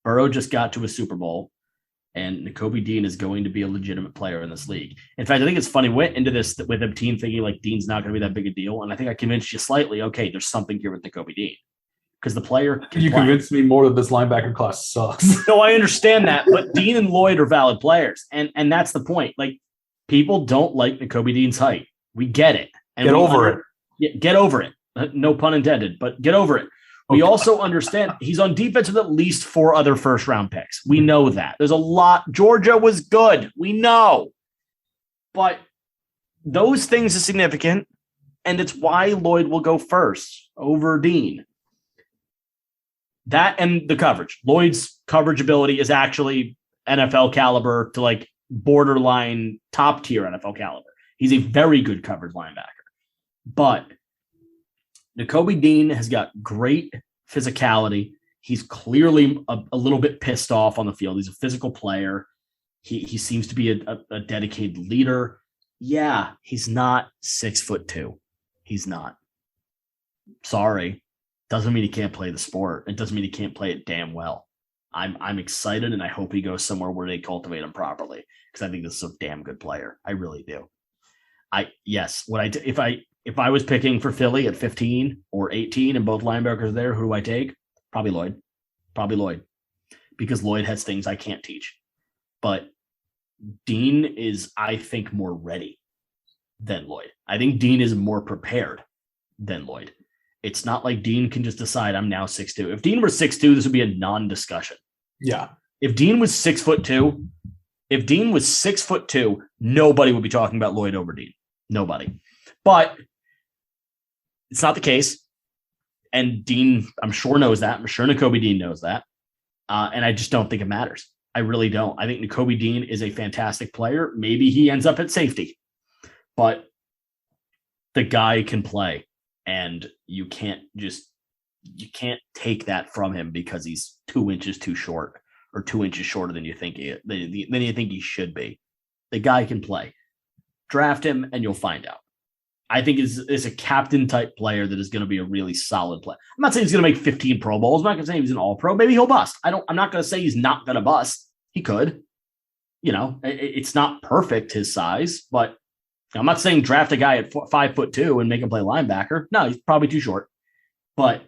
Burrow just got to a Super Bowl, and Nakobe Dean is going to be a legitimate player in this league. In fact, I think it's funny. We went into this with a team thinking like Dean's not going to be that big a deal, and I think I convinced you slightly. Okay, there's something here with Nakobe Dean. Because the player convinced me more that this linebacker class sucks. No, I understand that, but Dean and Lloyd are valid players, and that's the point. Like, people don't like Nakobe Dean's height. We get it. And get over it. Yeah, get over it. No pun intended, but get over it. We also understand he's on defense with at least 4 other first-round picks. We know that. There's a lot. Georgia was good. We know. But those things are significant, and it's why Lloyd will go first over Dean. That and the coverage. Lloyd's coverage ability is actually NFL caliber to like borderline top tier NFL caliber. He's a very good coverage linebacker. But Nakobe Dean has got great physicality. He's clearly a little bit pissed off on the field. He's a physical player. He seems to be a dedicated leader. Yeah, he's not 6'2". He's not. Sorry. Doesn't mean he can't play the sport. It doesn't mean he can't play it damn well. I'm excited, and I hope he goes somewhere where they cultivate him properly, because I think this is a damn good player. I really do. If I was picking for Philly at 15 or 18 and both linebackers there, who do I take? Probably Lloyd. Because Lloyd has things I can't teach. But Dean is, I think, more ready than Lloyd. I think Dean is more prepared than Lloyd. It's not like Dean can just decide I'm now 6'2". If Dean were 6'2", this would be a non-discussion. Yeah. If Dean was 6'2", nobody would be talking about Lloyd over Dean. Nobody. But it's not the case. And Dean, I'm sure, knows that. I'm sure Nakobe Dean knows that. And I just don't think it matters. I really don't. I think Nakobe Dean is a fantastic player. Maybe he ends up at safety. But the guy can play. And you can't take that from him because he's 2 inches too short or 2 inches shorter than you think he should be. The guy can play. Draft him and you'll find out. I think is a captain type player that is going to be a really solid player. I'm not saying he's going to make 15 Pro Bowls. I'm not going to say he's an all pro. Maybe he'll bust. I'm not going to say he's not going to bust. He could. It's not perfect his size, but I'm not saying draft a guy at 5'2" and make him play linebacker. No, he's probably too short. But,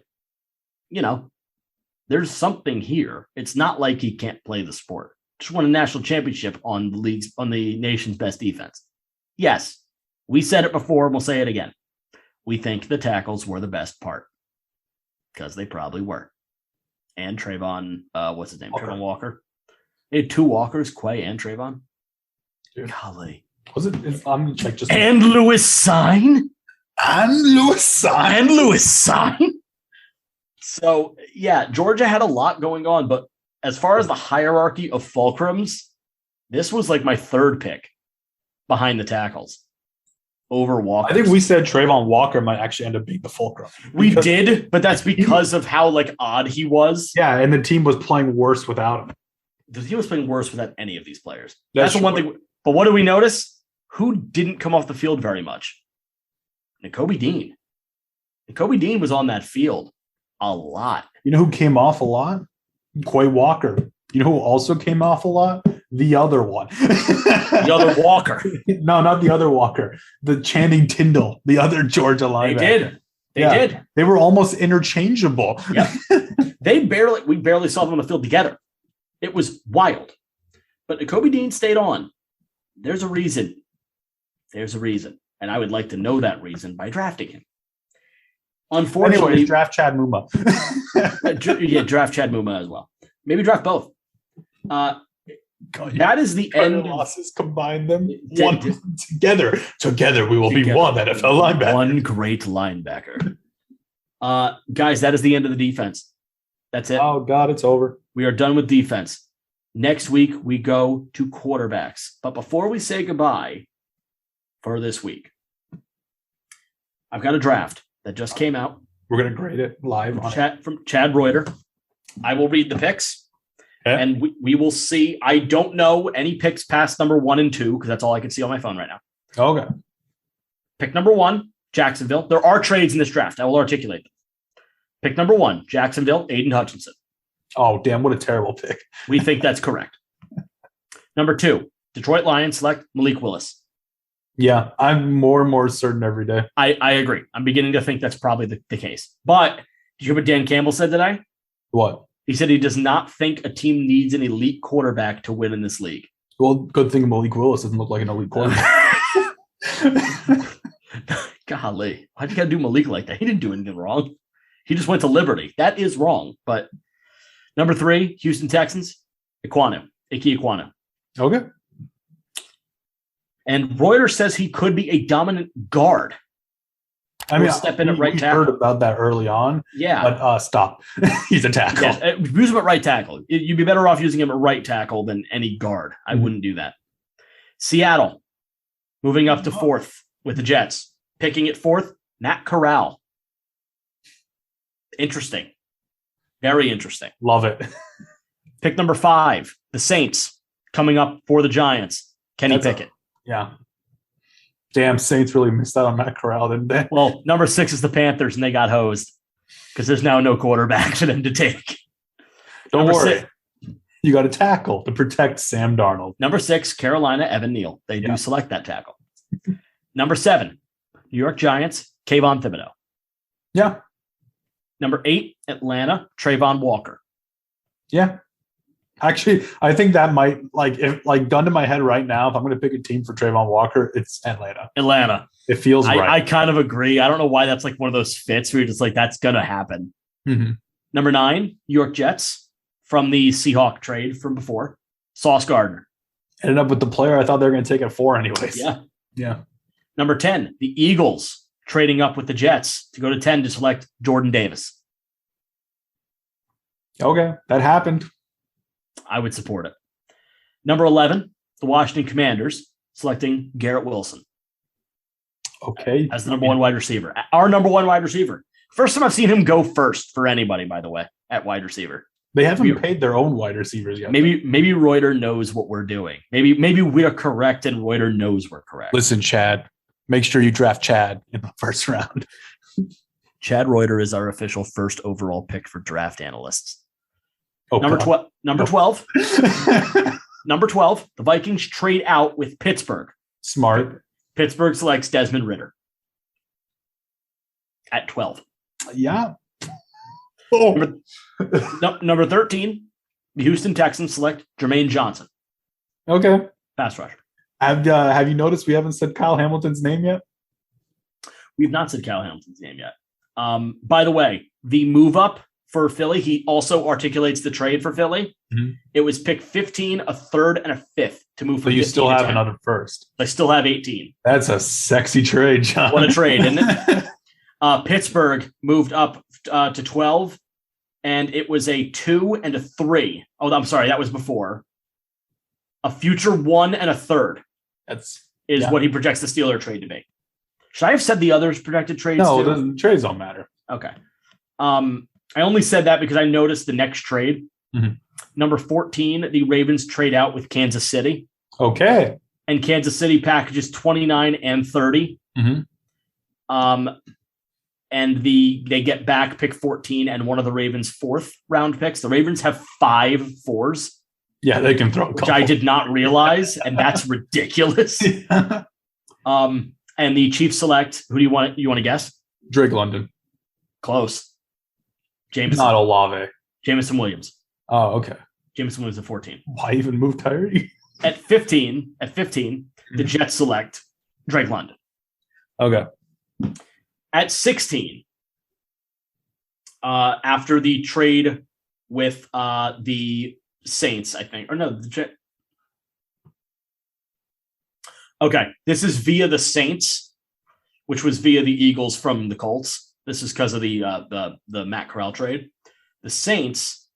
there's something here. It's not like he can't play the sport. Just won a national championship on the nation's best defense. Yes, we said it before, and we'll say it again. We think the tackles were the best part because they probably were. And Trayvon, what's his name? Walker. Trayvon Walker. They had 2 Walkers, Quay and Trayvon. Dude. Golly. Was it? I'm like just and Lewis Sign. So yeah, Georgia had a lot going on, but as far as the hierarchy of fulcrums, this was like my 3rd pick behind the tackles over Walker. I think we said Trayvon Walker might actually end up being the fulcrum. We did, but that's because of how odd he was. Yeah, and the team was playing worse without him. The team was playing worse without any of these players. That's the one thing. But what do we notice? Who didn't come off the field very much? Nakobe Dean. Nakobe Dean was on that field a lot. You know who came off a lot? Quay Walker. You know who also came off a lot? The other one. The other Walker. No, not the other Walker. The Channing Tindall, the other Georgia linebacker. They did. They were almost interchangeable. Yep. We barely saw them on the field together. It was wild. But Nakobe Dean stayed on. There's a reason. And I would like to know that reason by drafting him. Unfortunately, Anyways, draft Chad Muma. draft Chad Muma as well. Maybe draft both. That is the end. Losses, combine them together. Together we will be one NFL linebacker. One great linebacker. Guys, that is the end of the defense. That's it. Oh, God, it's over. We are done with defense. Next week, we go to quarterbacks. But before we say goodbye for this week, I've got a draft that just came out. We're going to grade it live from Chad Reuter. I will read the picks, and we will see. I don't know any picks past number 1 and 2 because that's all I can see on my phone right now. Okay. Pick number 1, Jacksonville. There are trades in this draft. I will articulate them. Pick number 1, Jacksonville, Aiden Hutchinson. Oh, damn, what a terrible pick. We think that's correct. Number 2, Detroit Lions select Malik Willis. Yeah, I'm more and more certain every day. I agree. I'm beginning to think that's probably the case. But did you hear what Dan Campbell said today? What? He said he does not think a team needs an elite quarterback to win in this league. Well, good thing Malik Willis doesn't look like an elite quarterback. Golly, why'd you got to do Malik like that? He didn't do anything wrong. He just went to Liberty. That is wrong. But number 3, Houston Texans, Ike Ekwonu. Okay. And Reuters says he could be a dominant guard. I mean, step in at right tackle. Heard about that early on. Yeah. But stop. He's a tackle. Yeah, use him at right tackle. You'd be better off using him at right tackle than any guard. I wouldn't do that. Seattle, moving up to 4th with the Jets. Picking at 4th, Matt Corral. Interesting. Very interesting. Love it. Pick number 5, the Saints, coming up for the Giants. Kenny Pickett. Yeah. Damn, Saints really missed out on Matt Corral, didn't they? Well, number 6 is the Panthers, and they got hosed because there's now no quarterback for them to take. Don't worry. You got a tackle to protect Sam Darnold. Number 6, Carolina, Evan Neal. They do select that tackle. Number 7, New York Giants, Kayvon Thibodeau. Yeah. Number 8, Atlanta, Trayvon Walker. Yeah. Actually, I think that might, gun to my head right now, if I'm going to pick a team for Trayvon Walker, it's Atlanta. It feels right. I kind of agree. I don't know why that's like one of those fits where you're just like, that's going to happen. Mm-hmm. Number 9, New York Jets from the Seahawk trade from before, Sauce Gardner. Ended up with the player I thought they were going to take at 4 anyways. Yeah. Yeah. Number 10, the Eagles trading up with the Jets to go to 10 to select Jordan Davis. Okay, that happened. I would support it. Number 11, the Washington Commanders selecting Garrett Wilson. Okay. As the number 1 wide receiver. Our number 1 wide receiver. First time I've seen him go first for anybody, by the way, at wide receiver. They haven't paid their own wide receivers yet. Maybe Reuter knows what we're doing. Maybe we're correct and Reuter knows we're correct. Listen, Chad, make sure you draft Chad in the first round. Chad Reuter is our official first overall pick for draft analysts. Oh, number 12. Number 12. The Vikings trade out with Pittsburgh. Smart. Pittsburgh selects Desmond Ridder at 12. Yeah. Oh. Number 13, the Houston Texans select Jermaine Johnson. Okay. Pass rusher. Have you noticed we haven't said Kyle Hamilton's name yet? We've not said Kyle Hamilton's name yet. By the way, the move up for Philly, he also articulates the trade for Philly. Mm-hmm. It was pick 15, a 3rd, and a 5th to move from 15 to 10. So you still have another first. I still have 18. That's a sexy trade, John. What a trade, isn't it? Pittsburgh moved up to 12, and it was a 2 and a 3. Oh, I'm sorry, that was before. A future 1 and a 3rd. Is what he projects the Steeler trade to be. Should I have said the others projected trades? No, too? Trades don't matter. Okay. I only said that because I noticed the next trade. Mm-hmm. Number 14, the Ravens trade out with Kansas City. Okay. And Kansas City packages 29 and 30. Mm-hmm. And they get back pick 14 and one of the Ravens' 4th round picks. The Ravens have 5 4s. Yeah, they can throw a couple. Which I did not realize, and that's ridiculous. Yeah. And the Chiefs select, who do you want? You want to guess? Drake London. Close. Jameson. Not Olave. Jameson Williams. Oh, okay. Jameson Williams at 14. Why even move Tyree? At 15, the Jets select Drake London. Okay. At 16, after the trade with the Saints, I think. Or no, okay, this is via the Saints, which was via the Eagles from the Colts. This is because of the Matt Corral trade. The Saints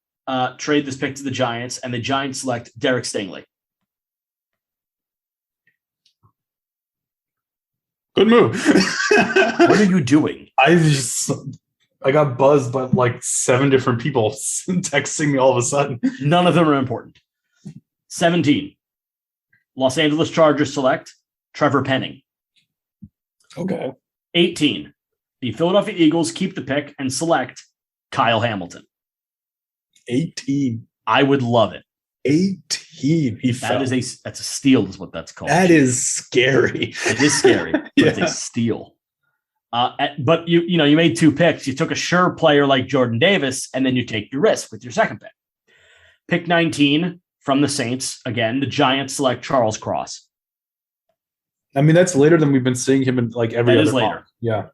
trade this pick to the Giants, and the Giants select Derek Stingley. Good move. What are you doing? I got buzzed by like 7 different people texting me all of a sudden. None of them are important. 17. Los Angeles Chargers select Trevor Penning. Okay. 18. The Philadelphia Eagles keep the pick and select Kyle Hamilton. 18. I would love it. 18. That's a steal, is what that's called. That is scary. It is scary. But it's a steal. But you made 2 picks. You took a sure player like Jordan Davis, and then you take your risk with your second pick. Pick 19 from the Saints. Again, the Giants select Charles Cross. I mean, that's later than we've been seeing him in like every other later. month. Yeah.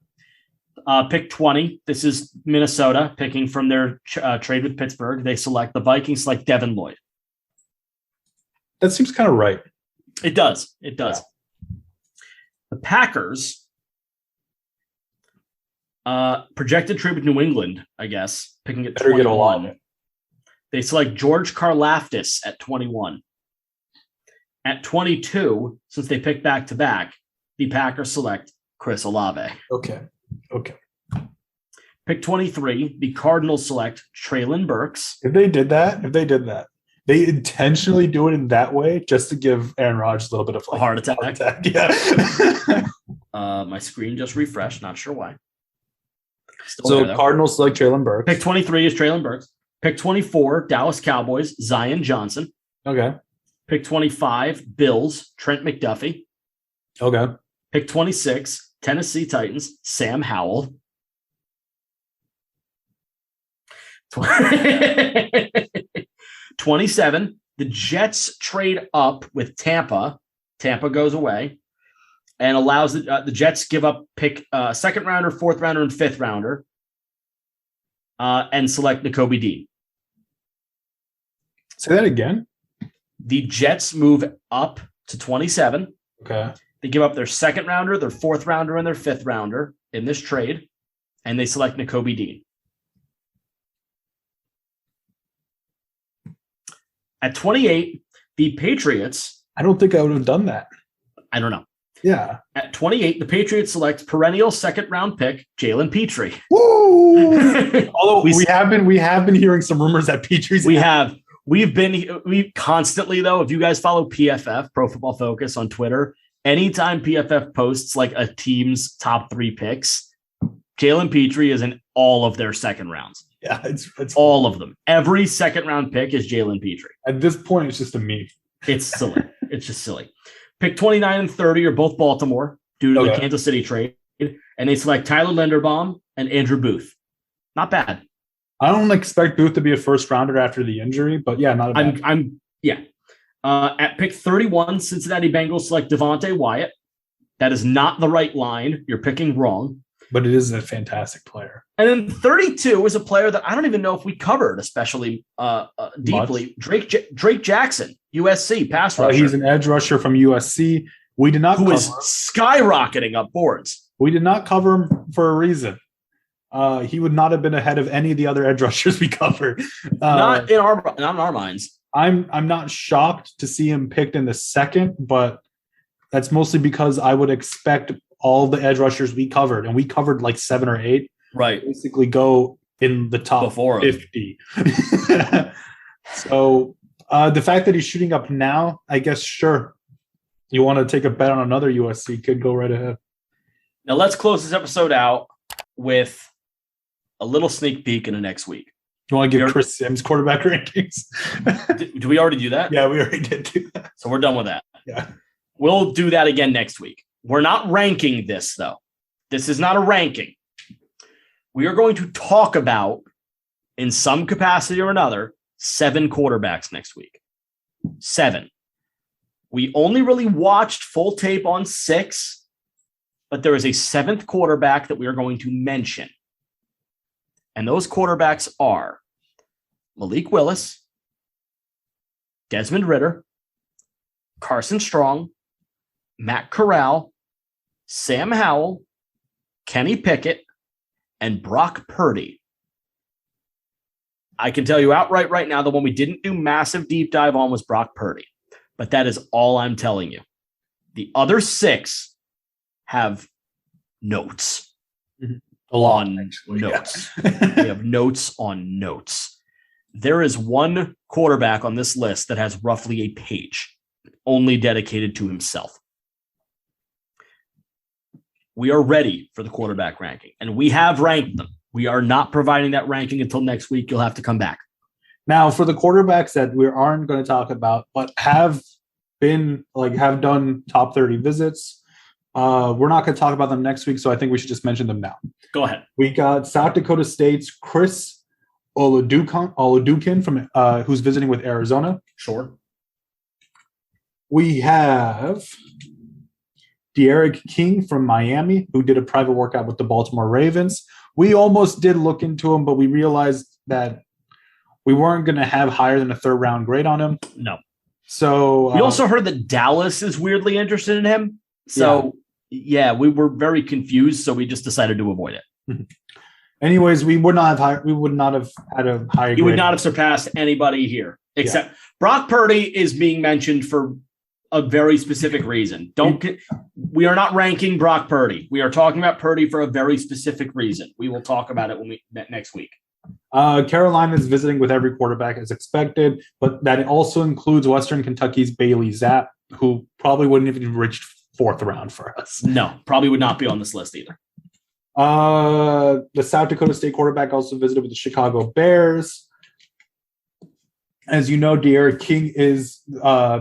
Pick 20. This is Minnesota picking from their trade with Pittsburgh. They select the Vikings select Devin Lloyd. That seems kind of right. It does. It does. Yeah. The Packers projected trade with New England, I guess, picking at 21. They select George Karlaftis at 21. At 22, since they picked back-to-back, the Packers select Chris Olave. Okay. Pick 23, the Cardinals select Treylon Burks. If they did that, they intentionally do it in that way just to give Aaron Rodgers a little bit of a heart attack. Yeah. My screen just refreshed. Not sure why. So Cardinals select Treylon Burks. Pick 23 is Treylon Burks. Pick 24, Dallas Cowboys, Zion Johnson. Okay. Pick 25, Bills, Trent McDuffie. Okay. Pick 26, Tennessee Titans, Sam Howell. 27, the Jets trade up with Tampa. Tampa goes away and allows the Jets give up pick second rounder, fourth rounder, and fifth rounder and select Nakobe Dean. Say that again. The Jets move up to 27. Okay. They give up their second rounder, their fourth rounder, and their fifth rounder in this trade, and they select Nakobe Dean. At 28, the Patriots. I don't think I would have done that. I don't know. Yeah. At 28, the Patriots select perennial second-round pick Jalen Petrie. Woo! Although we have been hearing some rumors that Petrie's. We've constantly, though, if you guys follow PFF, Pro Football Focus, on Twitter, anytime PFF posts like a team's top 3 picks, Jalen Petrie is in all of their second rounds. Yeah, it's all of them. Every second round pick is Jalen Petrie. At this point, it's just a meme. It's silly. It's just silly. Pick 29 and 30 are both Baltimore due to the Kansas City trade, and they select Tyler Linderbaum and Andrew Booth. Not bad. I don't expect Booth to be a first rounder after the injury, but yeah, not a bad. At pick 31, Cincinnati Bengals select Devontae Wyatt. That is not the right line. You're picking wrong. But it is a fantastic player. And then 32 is a player that I don't even know if we covered, especially deeply. Drake Jackson, USC pass rusher. He's an edge rusher from USC. We did not cover him. Who is skyrocketing up boards. We did not cover him for a reason. He would not have been ahead of any of the other edge rushers we covered. Not in our minds. I'm not shocked to see him picked in the second, but that's mostly because I would expect all the edge rushers we covered, and we covered like 7 or 8, right? Basically go in the top before 50. So the fact that he's shooting up now, I guess, sure. You want to take a bet on another USC kid, go right ahead. Now let's close this episode out with a little sneak peek into next week. You want to give Chris Sims quarterback rankings? Do we already do that? Yeah, we already did do that. So we're done with that. Yeah. We'll do that again next week. We're not ranking this, though. This is not a ranking. We are going to talk about, in some capacity or another, 7 quarterbacks next week. 7. We only really watched full tape on 6, but there is a 7th quarterback that we are going to mention. And those quarterbacks are Malik Willis, Desmond Ridder, Carson Strong, Matt Corral, Sam Howell, Kenny Pickett, and Brock Purdy. I can tell you outright right now, the one we didn't do massive deep dive on was Brock Purdy. But that is all I'm telling you. The other 6 have notes on notes. They have notes on notes. There is one quarterback on this list that has roughly a page only dedicated to himself. We are ready for the quarterback ranking, and we have ranked them. We are not providing that ranking until next week. You'll have to come back. Now, for the quarterbacks that we aren't going to talk about, but have done top 30 visits, we're not going to talk about them next week, so I think we should just mention them now. Go ahead. We got South Dakota State's Chris Oludukin from who's visiting with Arizona. Sure. We have De'Aaron King from Miami, who did a private workout with the Baltimore Ravens. We almost did look into him, but we realized that we weren't going to have higher than a 3rd round grade on him. No. So we also heard that Dallas is weirdly interested in him. So yeah, we were very confused. So we just decided to avoid it. Anyways, we would not have had a higher. He would not have surpassed anybody here, except Brock Purdy is being mentioned for a very specific reason. We are not ranking Brock Purdy. We are talking about Purdy for a very specific reason. We will talk about it next week. Carolina is visiting with every quarterback as expected, but that also includes Western Kentucky's Bailey Zapp, who probably wouldn't even reach 4th round for us. No, probably would not be on this list either. The South Dakota State quarterback also visited with the Chicago Bears. As you know, De'Aaron King is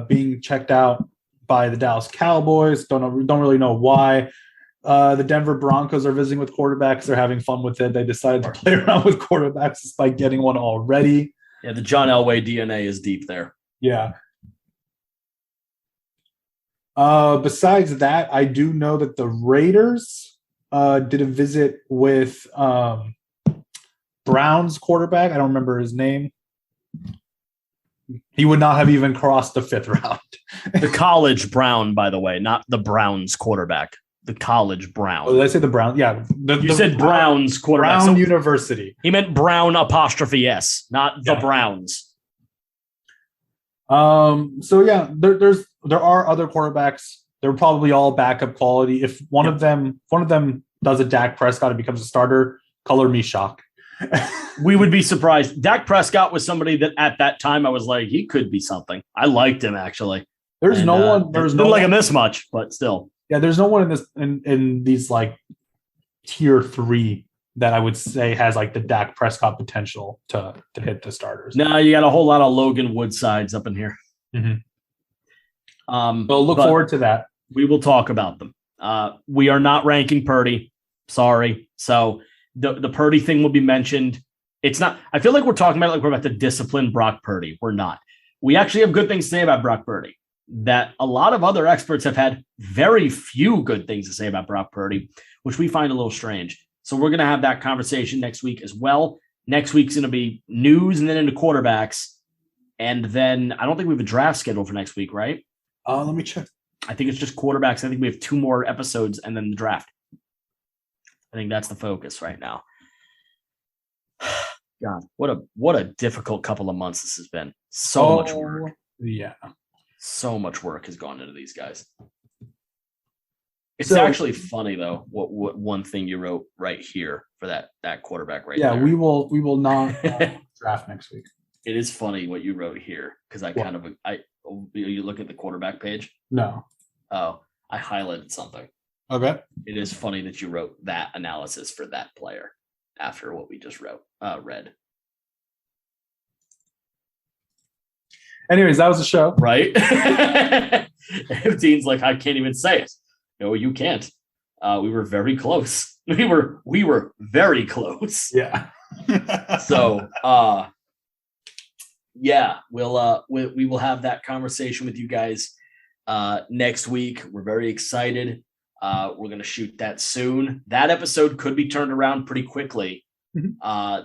being checked out by the Dallas Cowboys. Don't really know why. The Denver Broncos are visiting with quarterbacks. They're having fun with it. They decided to play around with quarterbacks despite getting one already. Yeah, the John Elway DNA is deep there. Yeah. Besides that, I do know that the Raiders did a visit with Browns quarterback. I don't remember his name. He would not have even crossed the 5th round. The college Brown, by the way, not the Browns quarterback. The college Brown. Oh, did I say the Brown? Yeah. You said Browns quarterback. Brown University. He meant Brown 'S, not the Browns. So yeah, there are other quarterbacks. They're probably all backup quality. If one of them does a Dak Prescott and becomes a starter, color me shocked. We would be surprised. Dak Prescott was somebody that at that time I was like, he could be something. I liked him actually. There's no one didn't like him this much, but still. Yeah, there's no one in these like tier 3 that I would say has like the Dak Prescott potential to hit the starters. No, you got a whole lot of Logan Woodsides up in here. Mm-hmm. So look forward to that. We will talk about them. We are not ranking Purdy. Sorry. So the Purdy thing will be mentioned. It's not. I feel like we're talking about it like we're about to discipline Brock Purdy. We're not. We actually have good things to say about Brock Purdy that a lot of other experts have had very few good things to say about Brock Purdy, which we find a little strange. So we're going to have that conversation next week as well. Next week's going to be news and then into quarterbacks. And then I don't think we have a draft scheduled for next week, right? Let me check. I think it's just quarterbacks. I think we have 2 more episodes and then the draft. I think that's the focus right now. God, what a difficult couple of months this has been. So much work. Yeah. So much work has gone into these guys. It's actually funny though. What one thing you wrote right here for that quarterback right there. Yeah, we will not draft next week. It is funny what you wrote here because you look at the quarterback page. No. Oh, I highlighted something. Okay. It is funny that you wrote that analysis for that player after what we just read. Anyways, that was the show. Right? If Dean's like, I can't even say it. No, you can't. We were very close. We were very close. Yeah. So, yeah, we will have that conversation with you guys next week. We're very excited. We're going to shoot that soon. That episode could be turned around pretty quickly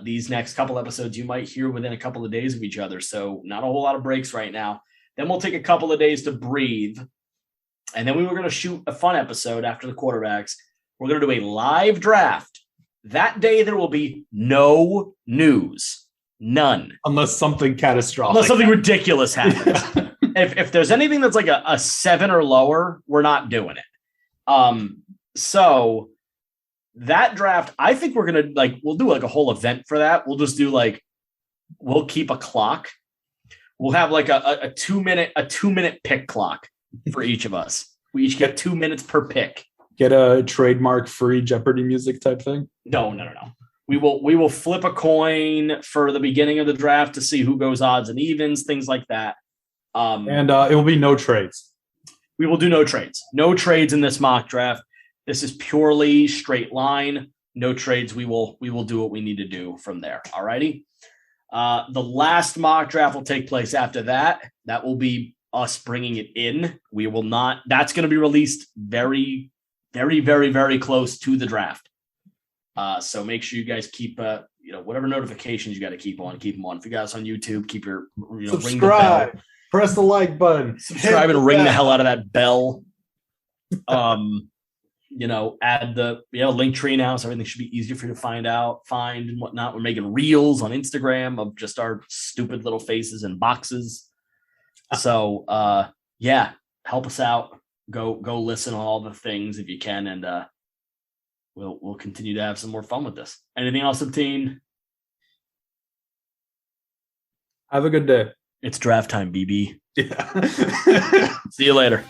These next couple episodes you might hear within a couple of days of each other. So not a whole lot of breaks right now. Then we'll take a couple of days to breathe. And then we were going to shoot a fun episode after the quarterbacks. We're going to do a live draft. That day there will be no news. None. Unless something catastrophic. Unless something ridiculous happens. Yeah. If there's anything that's like a 7 or lower, we're not doing it. So that draft, I think we're going to we'll do like a whole event for that. We'll just do we'll keep a clock. We'll have like a 2-minute pick clock for each of us. We each get 2 minutes per pick. Get a trademark free Jeopardy music type thing? No. We will flip a coin for the beginning of the draft to see who goes odds and evens, things like that. And it will be no trades. We will do no trades. No trades in this mock draft. This is purely straight line. No trades. We will do what we need to do from there. All righty. The last mock draft will take place after that. That will be us bringing it in. We will not. That's going to be released very, very, very, very close to the draft. So make sure you guys keep whatever notifications you got to keep them on. If you got us on YouTube, keep your subscribe. Ring the bell. Press the like button. Subscribe and ring the hell out of that bell. Add the link tree now, so everything should be easier for you to find and whatnot. We're making reels on Instagram of just our stupid little faces and boxes. So help us out. Go listen to all the things if you can, and we'll continue to have some more fun with this. Anything else, team? Have a good day. It's draft time, BB. Yeah. See you later.